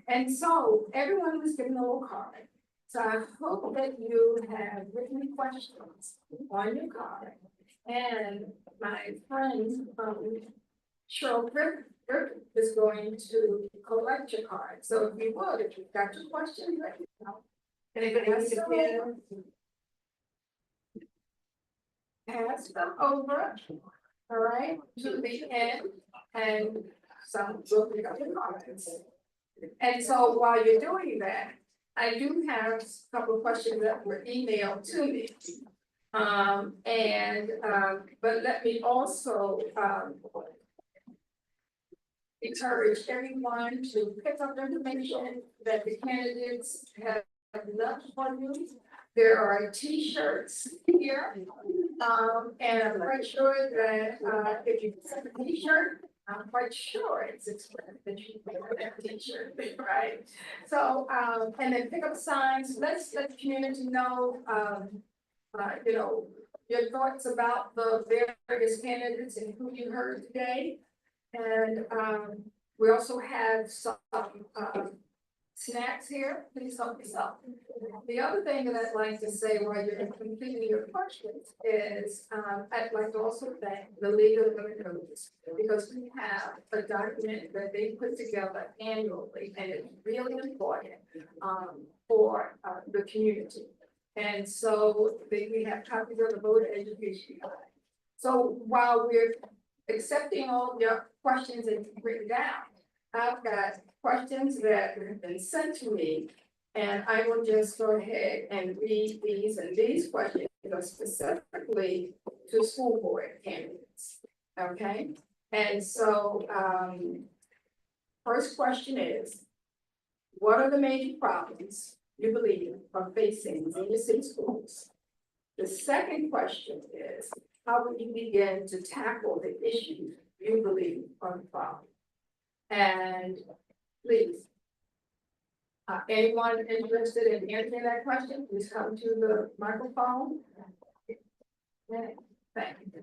And so everyone was given a little card. So I hope that you have written questions on your card. And my friend, Cheryl Griffith is going to collect your card. So if you would, if you've got your questions, let me know. Anybody need a pen? Pass them over, all right, to the end, and some will pick up the cards. And so while you're doing that, I do have a couple of questions that were emailed to me. But let me also, encourage everyone to pick up information that the candidates have left for you. There are T-shirts here, and I'm quite sure that, if you send a T-shirt, I'm quite sure it's expressed that you wear that T-shirt, right? So, and then pick up signs, let the community know, you know, your thoughts about the various candidates and who you heard today. And, we also have some, snacks here, please help yourself. The other thing that I'd like to say while you're completing your questions is, I'd like to also thank the League of Women Voters, because we have a document that they put together annually, and it's really important, for, the community. And so we have copies of the voter education guide. So while we're accepting all your questions and written down, I've got questions that have been sent to me, and I will just go ahead and read these, and these questions are specifically to school board candidates, okay? And so, first question is, what are the major problems you believe are facing senior city schools? The second question is, how will you begin to tackle the issues you believe are the problem? And please, anyone interested in answering that question, please come to the microphone. Okay, thank you.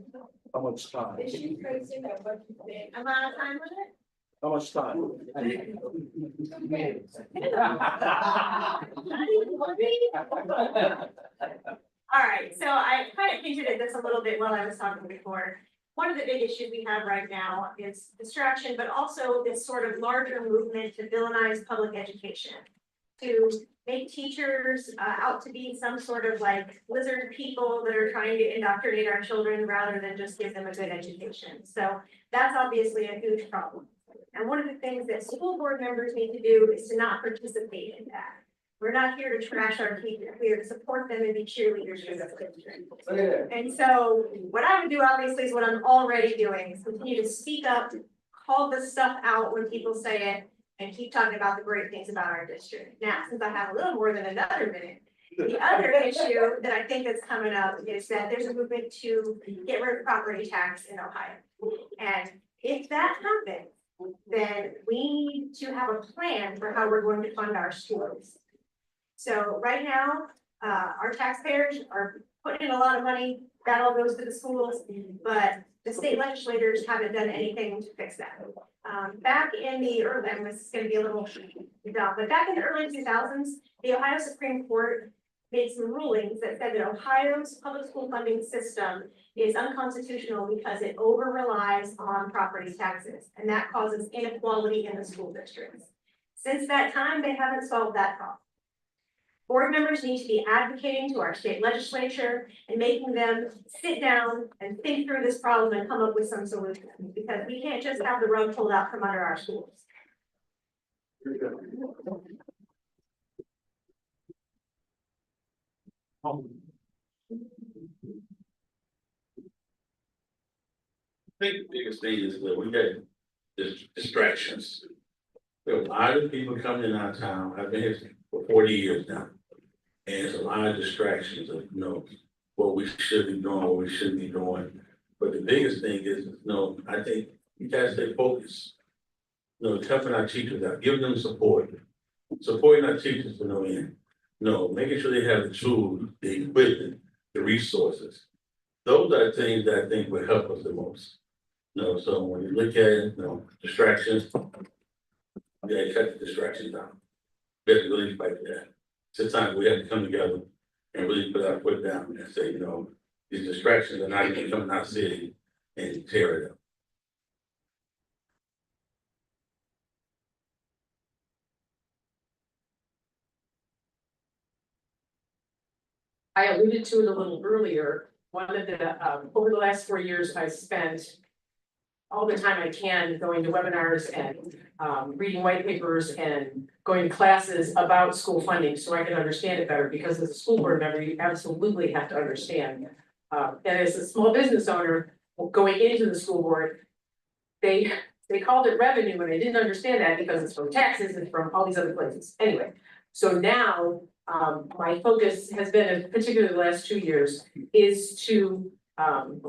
How much time? Issues facing or what you think? Am I on time limit? How much time? All right, so I kind of hinted at this a little bit while I was talking before. One of the big issues we have right now is distraction, but also this sort of larger movement to villainize public education. To make teachers out to be some sort of like lizard people that are trying to indoctrinate our children rather than just give them a good education. So that's obviously a huge problem. And one of the things that school board members need to do is to not participate in that. We're not here to trash our teachers, we're here to support them and be cheerleaders for the district. And so what I would do obviously is what I'm already doing, is continue to speak up, call this stuff out when people say it, and keep talking about the great things about our district. Now, since I have a little more than another minute, the other issue that I think that's coming up is that there's a movement to get rid of property tax in Ohio. And if that happens, then we need to have a plan for how we're going to fund our schools. So right now, our taxpayers are putting in a lot of money, that all goes to the schools, but the state legislators haven't done anything to fix that. Back in the early, and this is gonna be a little dumb, but back in the early 2000s, the Ohio Supreme Court made some rulings that said that Ohio's public school funding system is unconstitutional because it over relies on property taxes, and that causes inequality in the school districts. Since that time, they haven't solved that problem. Board members need to be advocating to our state legislature and making them sit down and think through this problem and come up with some solution, because we can't just have the rug pulled out from under our schools. I think the biggest thing is that we got distractions. There are a lot of people coming in our town. I've been here for 40 years now. And there's a lot of distractions of, you know, what we should be doing, what we shouldn't be doing. But the biggest thing is, you know, I think we gotta stay focused. You know, helping our teachers out, giving them support. Supporting our teachers to no end. No, making sure they have the tools, the equipment, the resources. Those are things that I think will help us the most. You know, so when you look at it, you know, distractions, Yeah, cut the distractions down. We have to really fight that. Sometimes we have to come together and really put our foot down and say, you know, these distractions are not even coming out city and tear it up. I alluded to it a little earlier, one of the, over the last 4 years, I spent all the time I can going to webinars and reading white papers and going to classes about school funding, so I can understand it better, because as a school board member, you absolutely have to understand. And as a small business owner, going into the school board, they called it revenue, and I didn't understand that because it's from taxes and from all these other places. Anyway, so now my focus has been, particularly the last 2 years, is to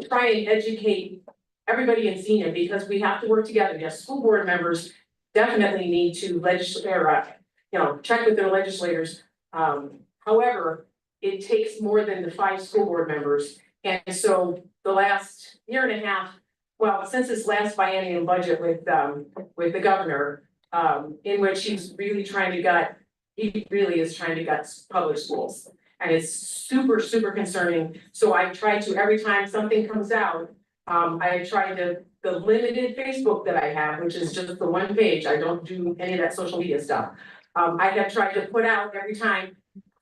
try and educate everybody in Xenia, because we have to work together. Yes, school board members definitely need to check with their legislators. However, it takes more than the 5 school board members. And so the last year and a half, well, since this last biennium budget with the governor, in which he really is trying to gut public schools. And it's super, super concerning. So I try to, every time something comes out, I try to, the limited Facebook that I have, which is just the one page, I don't do any of that social media stuff. I have tried to put out every time,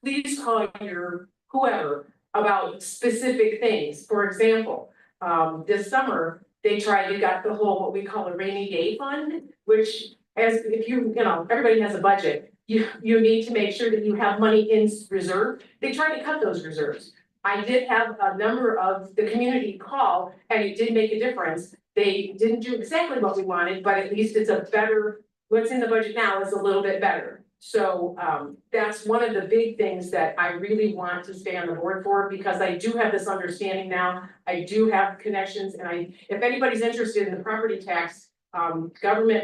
please call your whoever about specific things. For example, this summer, they tried to get the whole, what we call a rainy day fund, which if everybody has a budget, you need to make sure that you have money in reserve. They tried to cut those reserves. I did have a number of the community call, and it did make a difference. They didn't do exactly what we wanted, but at least it's a better, what's in the budget now is a little bit better. So that's one of the big things that I really want to stay on the board for, because I do have this understanding now. I do have connections, and if anybody's interested in the property tax, Governor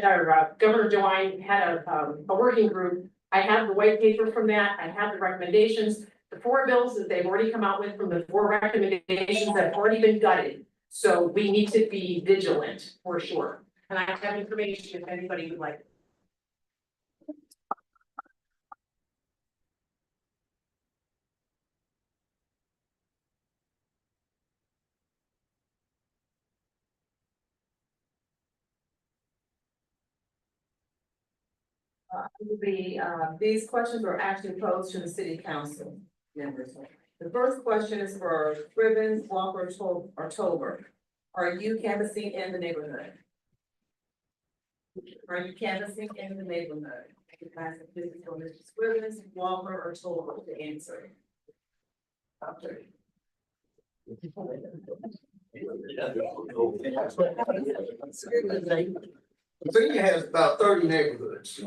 DeWine had a working group. I have the white paper from that. I have the recommendations. The 4 bills that they've already come out with from the 4 recommendations have already been gutted. So we need to be vigilant for sure. And I have information if anybody would like. These questions are actually posed to the city council members. The first question is for Cribbins, Walker, or Tolbert. Are you canvassing in the neighborhood? Are you canvassing in the neighborhood? This is for Mrs. Cribbins, Walker, or Tolbert to answer. Virginia has about 30 neighborhoods.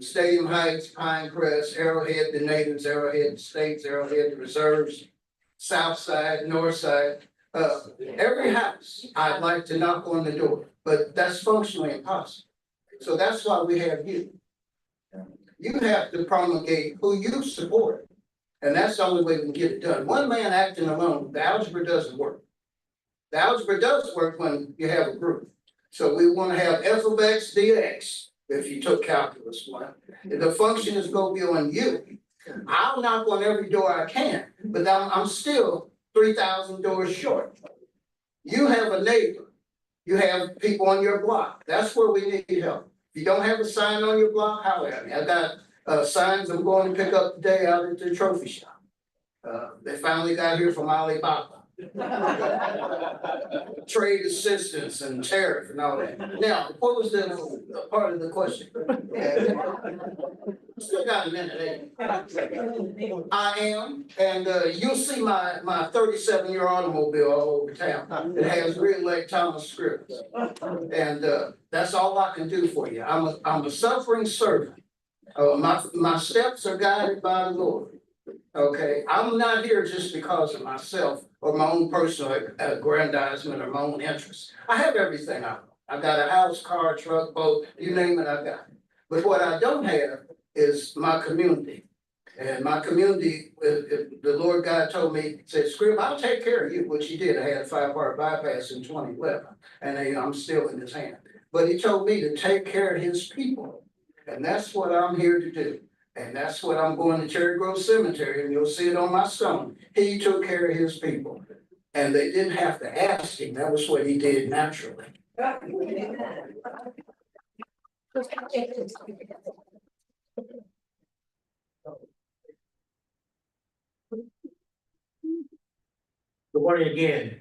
Stadium Heights, Pinecrest, Arrowhead, the Natives, Arrowhead, the States, Arrowhead, the Reserves, South Side, North Side. Every house, I'd like to knock on the door, but that's functionally impossible. So that's why we have you. You have to promulgate who you support. And that's the only way we can get it done. One man acting alone, the algebra doesn't work. The algebra does work when you have a group. So we want to have f of x dx, if you took calculus 1. The function is going to be on you. I'll knock on every door I can, but I'm still 3,000 doors short. You have a neighbor. You have people on your block. That's where we need help. If you don't have a sign on your block, holler at me. I got signs I'm going to pick up today out at the trophy shop. They finally got here from Alibaba. Trade assistance and tariff and all that. Now, what was the part of the question? Still got a minute, I am, and you'll see my 37-year automobile all over town. It has real Lake Thomas scripts. And that's all I can do for you. I'm a suffering servant. My steps are guided by the Lord. Okay, I'm not here just because of myself or my own personal aggrandizement or my own interests. I have everything I want. I got a house, car, truck, boat, you name it, I got it. But what I don't have is my community. And my community, the Lord God told me, said, Scrib, I'll take care of you, which he did. I had a 5-heart bypass in 2011, and I'm still in his hand. But he told me to take care of his people. And that's what I'm here to do. And that's what I'm going to Cherry Grove Cemetery, and you'll see it on my stone. He took care of his people. And they didn't have to ask him. That was what he did naturally. Good morning again.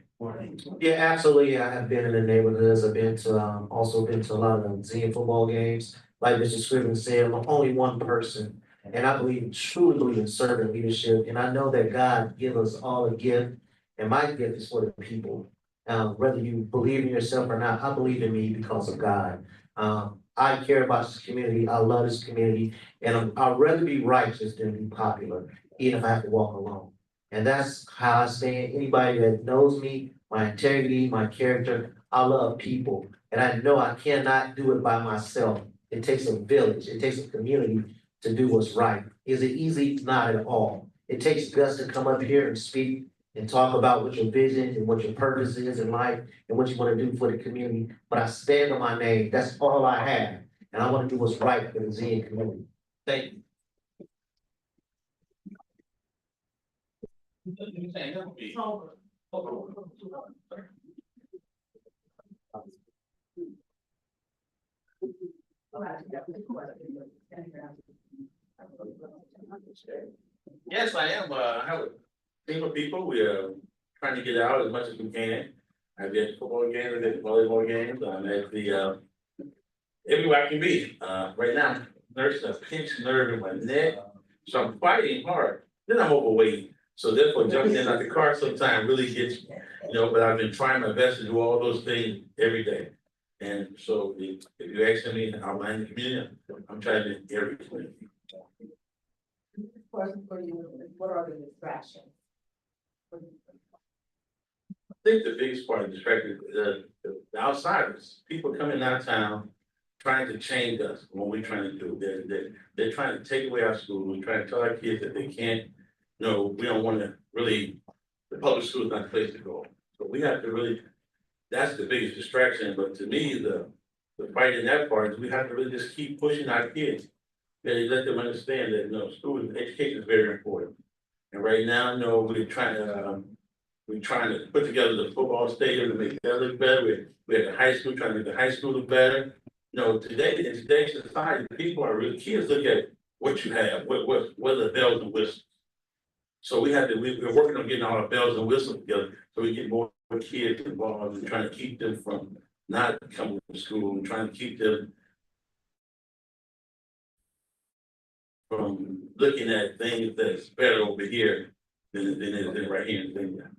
Yeah, absolutely. I have been in the neighborhoods. I've been to, also been to a lot of Zen football games. Like Mr. Scriven said, I'm only one person. And I truly believe in servant leadership. And I know that God gives us all a gift. And my gift is for the people. Whether you believe in yourself or not, I believe in me because of God. I care about this community. I love this community. And I'd rather be righteous than be popular, even if I have to walk alone. And that's how I stand. Anybody that knows me, my integrity, my character, I love people. And I know I cannot do it by myself. It takes a village. It takes a community to do what's right. Is it easy? Not at all. It takes guts to come up here and speak and talk about what your vision and what your purpose is in life and what you want to do for the community. But I stand on my name. That's all I have. And I want to do what's right for the Zen community. Thank you. Yes, I am. I have a team of people. We are trying to get out as much as we can. I've been at football games, I've been at volleyball games. I'm at the everywhere I can be. Right now, I'm nursing a pinched nerve in my neck, so I'm fighting hard. Then I'm overweight, so therefore jumping in out the car sometimes really gets me. But I've been trying my best to do all those things every day. And so if you're asking me, I'm in the community, I'm trying to do everything. Question for you, what are the distractions? I think the biggest part of distraction is the outsiders, people coming out of town, trying to change us, what we're trying to do. They're trying to take away our school. We're trying to tell our kids that they can't, we don't want to really, the public school is not the place to go. So we have to really, that's the biggest distraction. But to me, the fight in that part is we have to really just keep pushing our kids. They let them understand that, school and education is very important. And right now, we're trying to put together the football stadium to make that look better. We have the high school, trying to make the high school look better. Today, in today's society, kids look at what you have, what are the bells and whistles. So we're working on getting all our bells and whistles together so we get more kids involved and trying to keep them from not coming to school and trying to keep them from looking at things that's better over here than right here in England.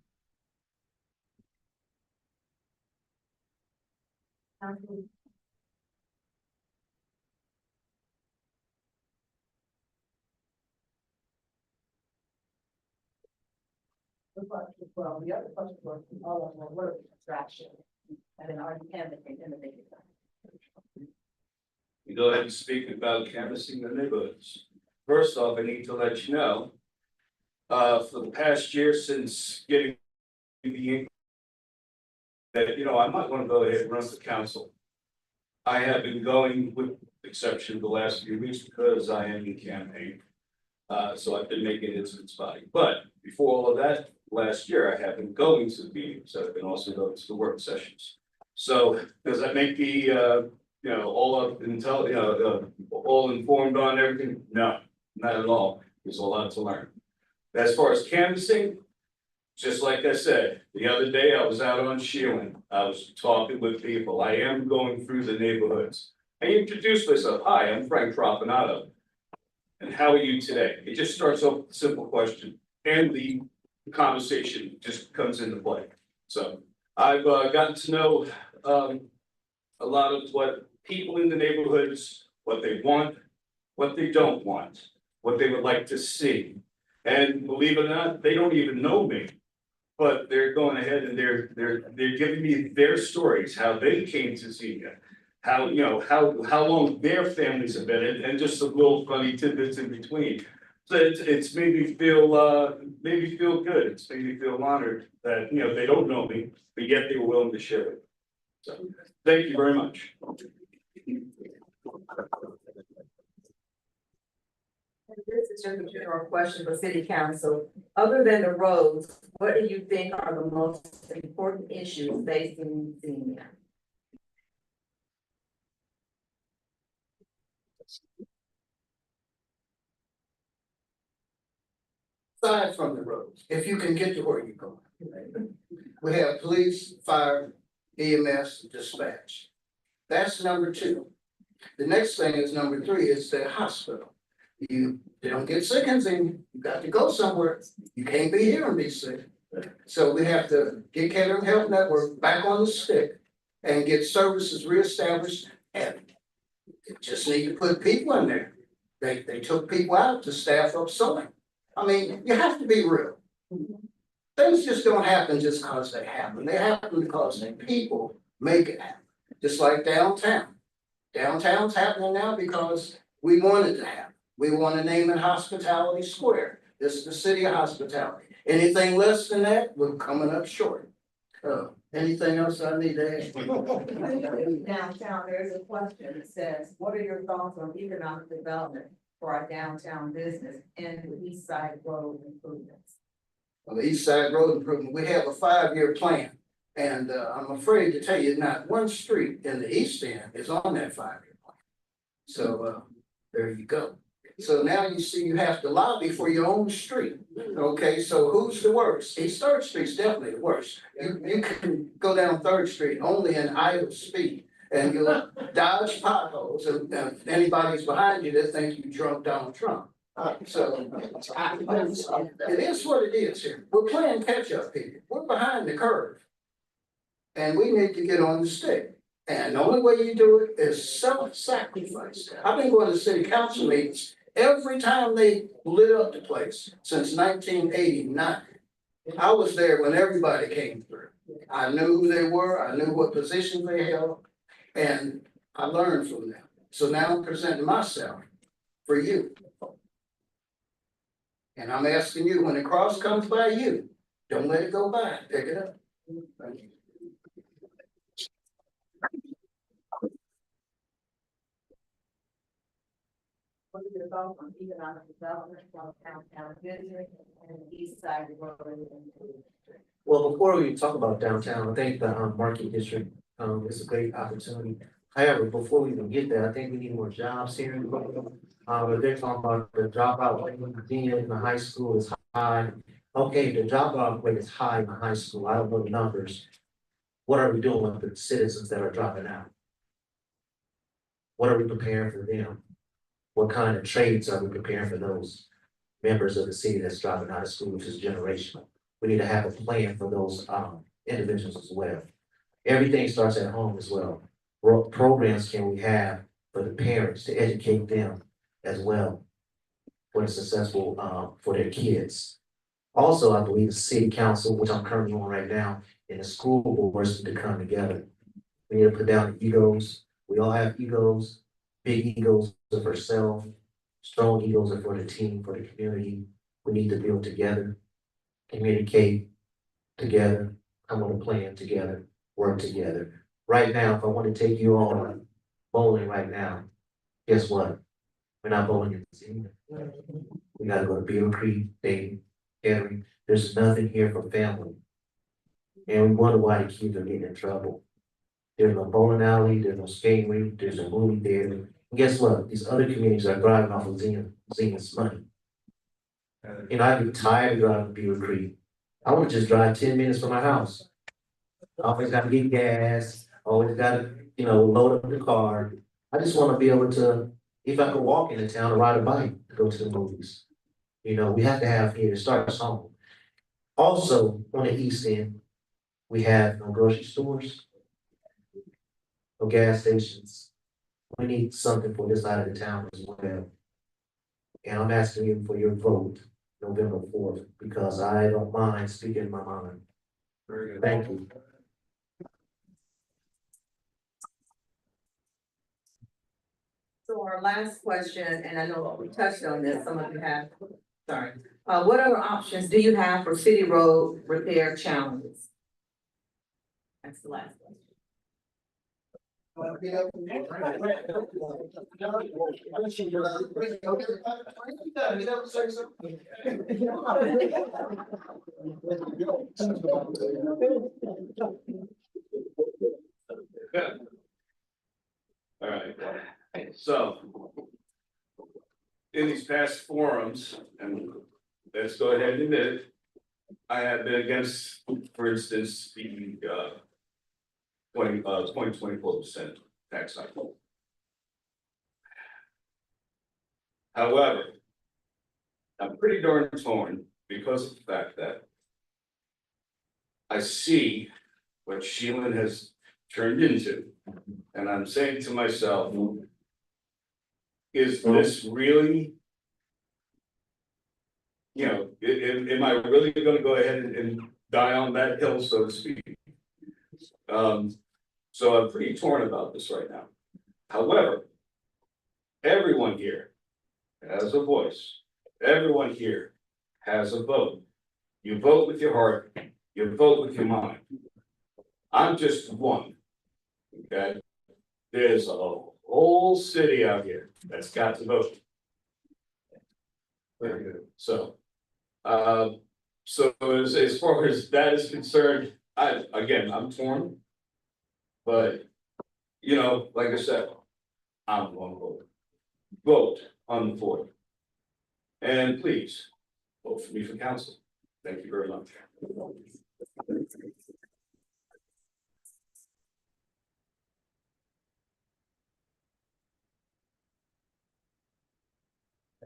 Well, the other question was, all of them were distractions, and then are you canvassing in the biggest? We go ahead and speak about canvassing the neighborhoods. First off, I need to let you know, for the past year since getting the that, I might want to go ahead and run for council. I have been going, with exception of the last few weeks, because I am in campaign. So I've been making it to its body. But before all of that, last year, I have been going to the meetings. I've been also going to the work sessions. So does that make me, all up until, all informed on everything? No, not at all. There's a lot to learn. As far as canvassing, just like I said, the other day I was out on Sheelan. I was talking with people. I am going through the neighborhoods. I introduced myself. Hi, I'm Frank Tropinato. And how are you today? It just starts off with a simple question. And the conversation just comes into play. So I've gotten to know a lot of what people in the neighborhoods, what they want, what they don't want, what they would like to see. And believe it or not, they don't even know me, but they're going ahead and they're giving me their stories, how they came to see me, how how long their families have been, and just some little funny tidbits in between. So it's made me feel good. It's made me feel honored that they don't know me, but yet they were willing to share it. So thank you very much. This is just a general question for city council. Other than the roads, what do you think are the most important issues facing senior? Aside from the roads, if you can get to where you're going. We have police, fire, EMS, dispatch. That's number two. The next thing is number three is the hospital. You don't get sick in Xenia, you got to go somewhere. You can't be here and be sick. So we have to get Kettering Health Network back on the stick and get services reestablished, and just need to put people in there. They took people out to staff up sewing. I mean, you have to be real. Things just don't happen just because they happen. They happen because the people make it happen. Just like downtown. Downtown's happening now because we wanted to happen. We want to name it Hospitality Square. This is the city of hospitality. Anything less than that, we're coming up short. Anything else I need to ask? Downtown, there's a question that says, what are your thoughts on economic development for our downtown business and the East Side Road improvements? On the East Side Road improvement, we have a 5-year plan. And I'm afraid to tell you, not one street in the East End is on that 5-year plan. So there you go. So now you see you have to lobby for your own street. Okay, so who's the worst? East 3rd Street's definitely the worst. You can go down 3rd Street only in idle speed and you'll dodge potholes. And if anybody's behind you, they think you drunk Donald Trump. So it is what it is here. We're playing catch up people. We're behind the curve. And we need to get on the stick. And the only way you do it is self-sacrifice. I've been going to city council meetings every time they lit up the place since 1989. I was there when everybody came through. I knew who they were. I knew what positions they held. And I learned from them. So now I'm presenting myself for you. And I'm asking you, when the cross comes by you, don't let it go by. Pick it up. Thank you. What are your thoughts on economic development from downtown business and the East Side Road improvement? Well, before we talk about downtown, I think the market district is a great opportunity. However, before we even get there, I think we need more jobs here. But they're talking about the dropout rate in Virginia in the high school is high. Okay, the dropout rate is high in the high school. I don't know the numbers. What are we doing with the citizens that are dropping out? What are we preparing for them? What kind of trades are we preparing for those members of the city that's dropping out of school, which is generational? We need to have a plan for those individuals as well. Everything starts at home as well. What programs can we have for the parents to educate them as well for the successful for their kids? Also, I believe the city council, which I'm currently on right now, and the school boards need to come together. We need to put down egos. We all have egos. Big egos are for self. Strong egos are for the team, for the community. We need to build together, communicate together, come on a plan together, work together. Right now, if I want to take you all bowling right now, guess what? We're not bowling in Xenia. We gotta go to Beaver Creek, Dayton, Kettering. There's nothing here for family. And we wonder why the kids are getting in trouble. There's no bowling alley, there's no skating rink, there's a movie theater. And guess what? These other communities are driving off of Xenia's money. And I'd be tired of driving to Beaver Creek. I want to just drive 10 minutes from my house. Always gotta get gas, always gotta, load up the car. I just want to be able to, if I could walk into town or ride a bike to go to the movies. We have to have here, it starts home. Also, on the east end, we have no grocery stores, no gas stations. We need something for this side of the town as well. And I'm asking you for your vote November 4th, because I don't mind speaking my mind. Very good. Thank you. So our last question, and I know we touched on this, some of you have, sorry. What other options do you have for city road repair challenges? That's the last question. All right, so. In these past forums, and let's go ahead and admit it. I have been against, for instance, the 24% tax cycle. However, I'm pretty darn torn because of the fact that I see what Sheelan has turned into, and I'm saying to myself, is this really? You know, am I really gonna go ahead and die on that hill, so to speak? So I'm pretty torn about this right now. However, everyone here has a voice. Everyone here has a vote. You vote with your heart, you vote with your mind. I'm just one, okay? There's a whole city out here that's got to vote. Very good. So as far as that is concerned, I'm torn. But, you know, like I said, I'm one vote. Vote on the 4th. And please, vote for me for council. Thank you very much. At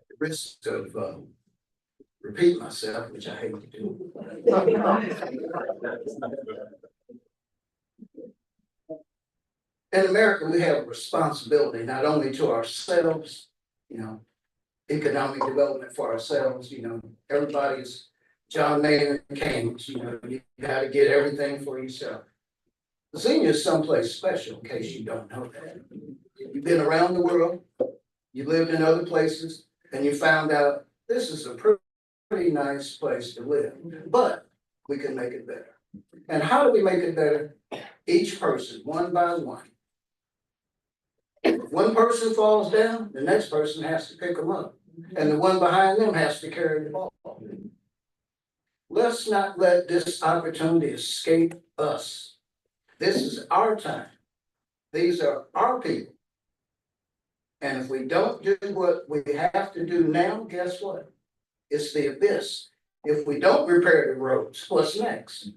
the risk of repeat myself, which I hate to do. In America, we have a responsibility not only to ourselves, you know, economic development for ourselves, you know, everybody's John Maynard Keynes, you know, you gotta get everything for yourself. Xenia is someplace special, in case you don't know that. You've been around the world, you lived in other places, and you found out this is a pretty nice place to live, but we can make it better. And how do we make it better? Each person, one by one. If one person falls down, the next person has to pick them up, and the one behind them has to carry the ball. Let's not let this opportunity escape us. This is our time. These are our people. And if we don't do what we have to do now, guess what? It's the abyss. If we don't repair the roads, what's next?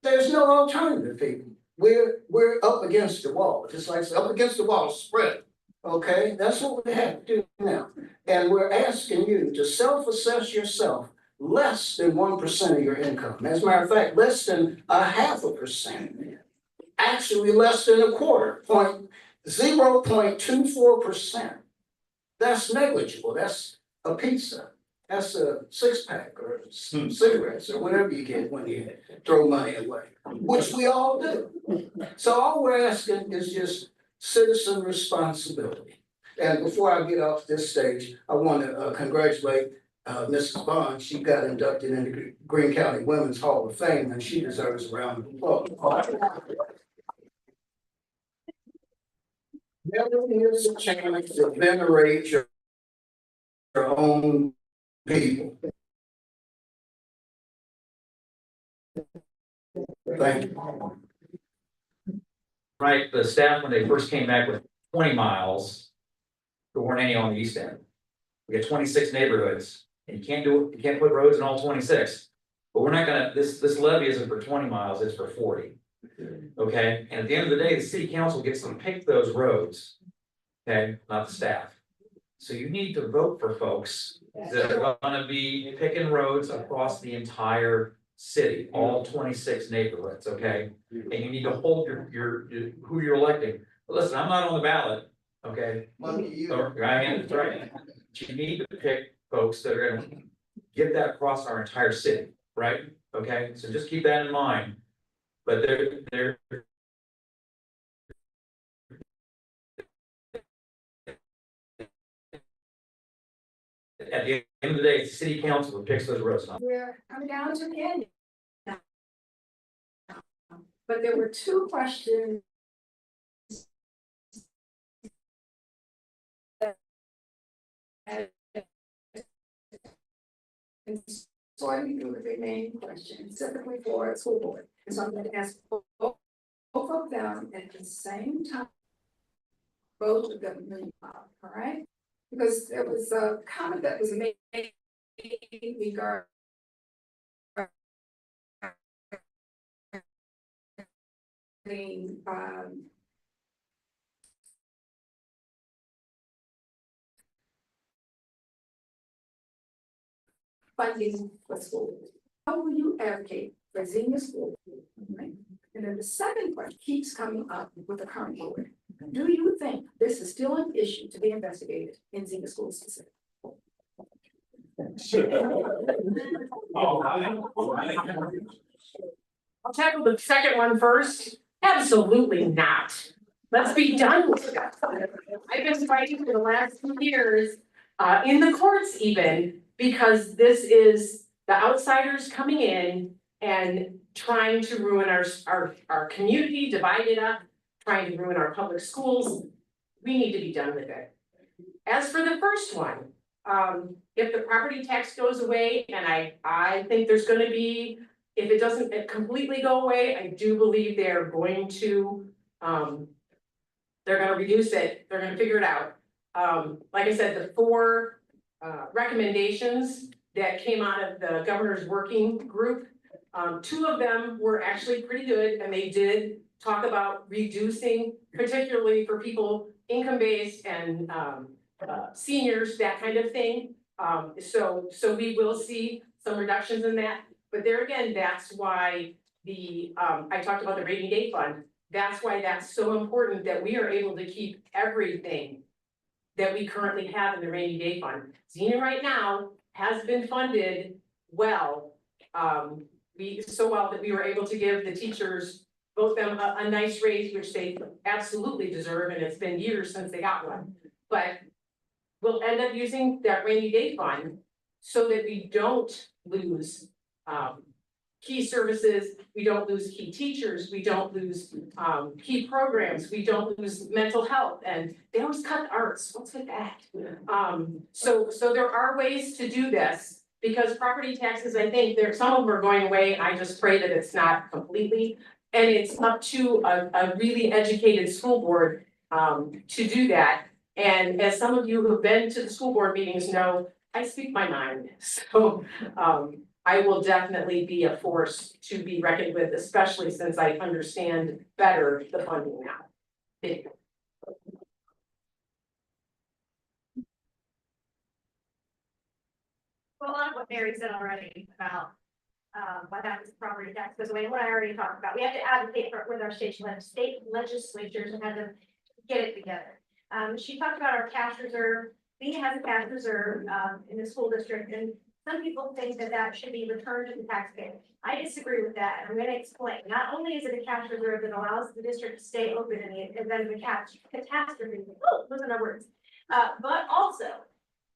There's no alternative, people. We're up against the wall, just like up against the wall, spread. Okay, that's what we have to do now. And we're asking you to self-assess yourself less than 1% of your income. As a matter of fact, less than 0.5%. Actually, less than 0.24%. That's negligible. That's a pizza. That's a 6-pack or some cigarettes or whatever you get when you throw money away, which we all do. So all we're asking is just citizen responsibility. And before I get off this stage, I want to congratulate Mrs. Bond. She got inducted into the Greene County Women's Hall of Fame, and she deserves a round of applause. Never miss a chance to venerate your own people. Thank you. Right, the staff, when they first came back with 20 miles, there weren't any on the east end. We got 26 neighborhoods, and you can't put roads in all 26. But we're not gonna, this levy isn't for 20 miles, it's for 40. Okay, and at the end of the day, the city council gets to pick those roads. Okay, not the staff. So you need to vote for folks that are gonna be picking roads across the entire city, all 26 neighborhoods, okay? And you need to hold your who you're electing. But listen, I'm not on the ballot, okay? Or I am, that's right. But you need to pick folks that are gonna get that across our entire city, right? Okay, so just keep that in mind. But they're at the end of the day, it's the city council that picks those roads. We're coming down to the end. But there were two questions And so I need to do the remaining question, specifically for school board. And so I'm going to ask both of them at the same time. Both of them, all right? Because there was a comment that was made regarding funding for schools. How will you advocate for Xenia School? Right? And then the second question keeps coming up with the current board. Do you think this is still an issue to be investigated in Xenia School specifically? I'll tackle the second one first. Absolutely not. Let's be done with that. I've been fighting for the last 2 years, in the courts even, because this is the outsiders coming in and trying to ruin our community, divide it up, trying to ruin our public schools. We need to be done with it. As for the first one, if the property tax goes away, and I think there's gonna be, if it doesn't completely go away, I do believe they're going to, they're gonna reduce it, they're gonna figure it out. Like I said, the 4 recommendations that came out of the governor's working group, 2 of them were actually pretty good, and they did talk about reducing, particularly for people income-based and seniors, that kind of thing. So we will see some reductions in that, but there again, that's why the, I talked about the rainy day fund. That's why that's so important that we are able to keep everything that we currently have in the rainy day fund. Xenia right now has been funded well. So well that we were able to give the teachers, both them a nice raise, which they absolutely deserve, and it's been years since they got one. But we'll end up using that rainy day fund so that we don't lose key services, we don't lose key teachers, we don't lose key programs, we don't lose mental health, and they always cut the arts, what's with that? So there are ways to do this, because property taxes, I think some of them are going away, I just pray that it's not completely. And it's up to a really educated school board to do that. And as some of you who've been to the school board meetings know, I speak my mind, so I will definitely be a force to be reckoned with, especially since I understand better the funding now. Thank you. Well, a lot of what Mary said already about what happens if property tax goes away, what I already talked about, we have to advocate for it with our state legislatures and have them get it together. She talked about our cash reserve. We have a cash reserve in the school district, and some people think that that should be returned to the taxpayer. I disagree with that, and I'm going to explain. Not only is it a cash reserve that allows the district to stay open in the event of a catastrophe, those are no words, but also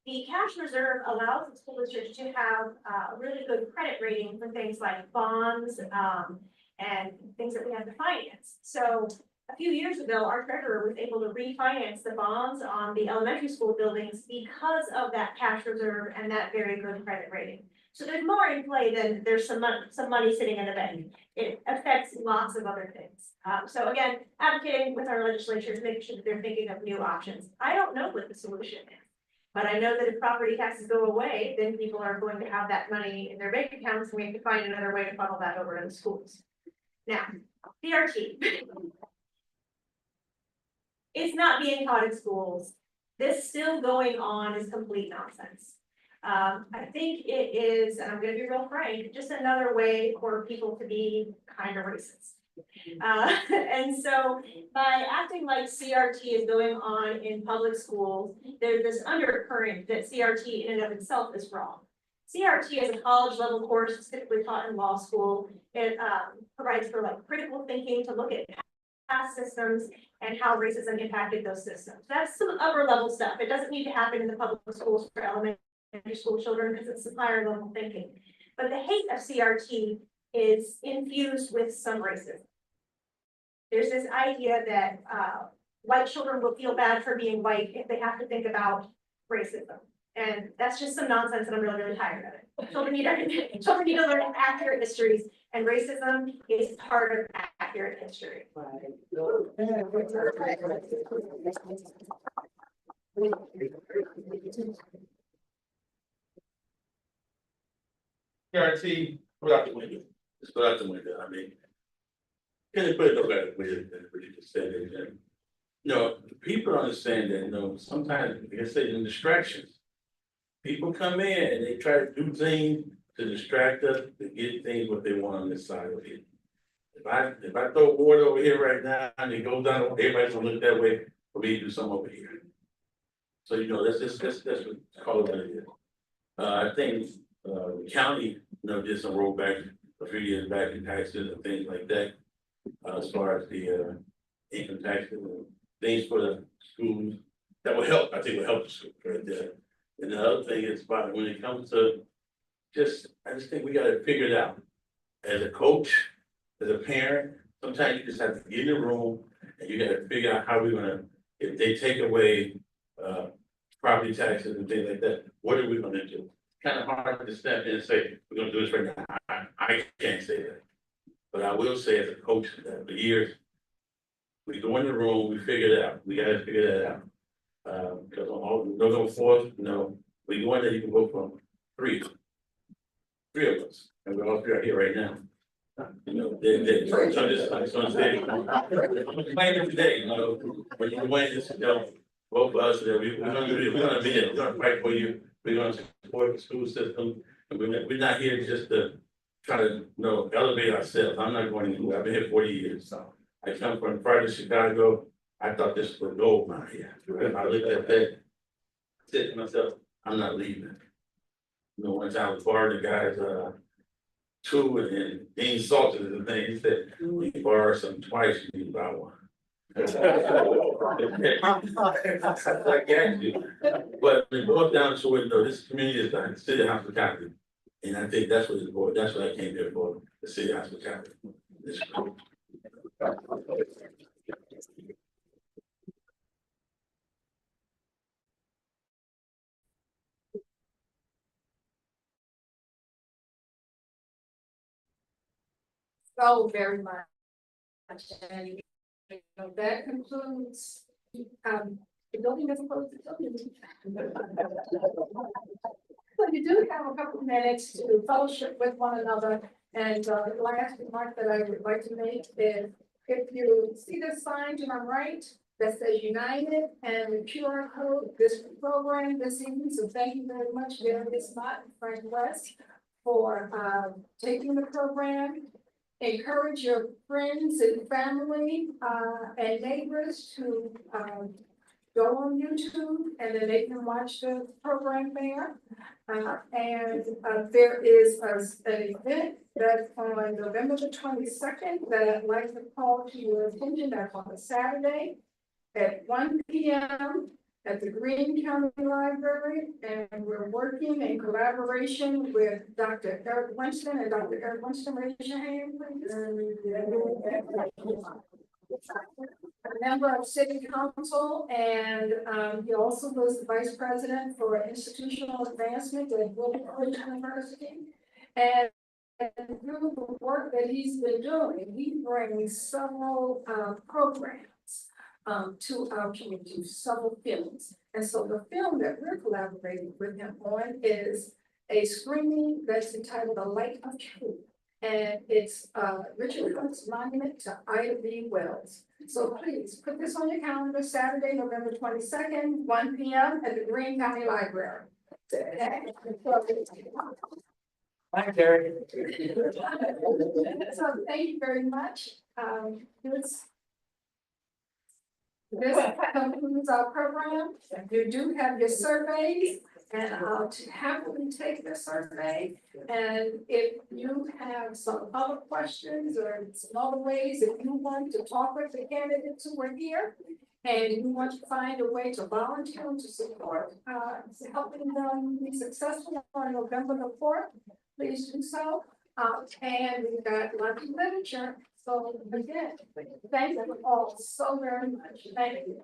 the cash reserve allows the school district to have a really good credit rating for things like bonds and things that we have to finance. So a few years ago, our treasurer was able to refinance the bonds on the elementary school buildings because of that cash reserve and that very good credit rating. So there's more in play than there's some money sitting in the bank. It affects lots of other things. So again, advocating with our legislatures, making sure that they're thinking of new options. I don't know what the solution is. But I know that if property taxes go away, then people are going to have that money in their bank accounts, and we have to find another way to funnel that over to the schools. Now, CRT. It's not being taught in schools. This still going on is complete nonsense. I think it is, and I'm gonna be real frank, just another way for people to be kind of racist. And so by acting like CRT is going on in public schools, there's this undercurrent that CRT in and of itself is wrong. CRT is a college level course, it's typically taught in law school. It provides for like critical thinking to look at past systems and how racism impacted those systems. That's some upper level stuff. It doesn't need to happen in the public schools for elementary school children because it's some higher level thinking. But the hate of CRT is infused with some racism. There's this idea that white children will feel bad for being white if they have to think about racism. And that's just some nonsense and I'm really, really tired of it. Children need to learn accurate histories and racism is part of accurate history. Guarantee, put out the window, just put out the window, I mean. Can you put it no better way than what you just said, and, you know, people understand that, you know, sometimes, like I say, in distractions. People come in and they try to do things to distract us, to get things what they want on this side of it. If I throw water over here right now and it goes down, everybody's gonna look that way, for me to do something over here. So, you know, that's what, call it what it is. I think, the county, you know, did some rollback a few years back in taxes and things like that. As far as the, income taxes and things for the schools, that will help, I think will help the schools right there. And the other thing is about when it comes to I just think we gotta figure it out. As a coach, as a parent, sometimes you just have to get in the room and you gotta figure out how we're gonna, if they take away, property taxes and things like that, what are we gonna do? Kind of hard to step in and say, we're gonna do this right now. I can't say that. But I will say as a coach, that for years, we go in the room, we figure it out. We gotta figure that out. Because on November 4th, you know, we go in there, you can vote for three of us, and we're all three are here right now. You know, so I just wanna say, I'm claiming today, you know, when you win this, you know, vote for us, we're gonna be there, we're gonna fight for you, we're gonna support the school system, and we're not here just to try to, you know, elevate ourselves. I'm not going anywhere. I've been here 40 years, so I come from part of Chicago. I thought this was gold mine here. I looked at that, I said to myself, I'm not leaving. You know, one time I was borrowing the guy's two and Dean Salter is the thing. He said, you borrow something twice, you need to buy one. I got you. But it boils down to it, you know, this community is the city of hospitality. And I think that's what it's for. That's what I came here for, the city hospitality. This group. So very much. And you know, that concludes, the building is closed. So you do have a couple of minutes to fellowship with one another. And the last remark that I would like to make is, if you see this sign to my right that says United and the QR code, this program this evening, so thank you very much, Jeremy Scott and Frank West, for taking the program. Encourage your friends and family and neighbors to go on YouTube, and then they can watch the program there. There is an event that's on November the 22nd that I'd like to call to your attention. That's on a Saturday at 1 p.m. at the Greene County Library, and we're working in collaboration with Dr. Eric Winston. And Dr. Eric Winston, raise your hand, please. A member of City Council, and he also was the Vice President for Institutional Advancement at Williams University. And through the work that he's been doing, he brings several programs to our community, several films. And so the film that we're collaborating with him on is a screening that's entitled The Light of Truth. And it's Richard Hunt's monument to Ida B. Wells. So please put this on your calendar, Saturday, November 22nd, 1 p.m. at the Greene County Library. Hi, Terry. So thank you very much. This concludes our program. You do have your surveys, and I'll happily take the survey. And if you have some other questions or some other ways, if you want to talk with the candidates who are here, and you want to find a way to volunteer to support helping them be successful on November the 4th, please do so. And we've got lots of literature. So again, thank you all so very much. Thank you.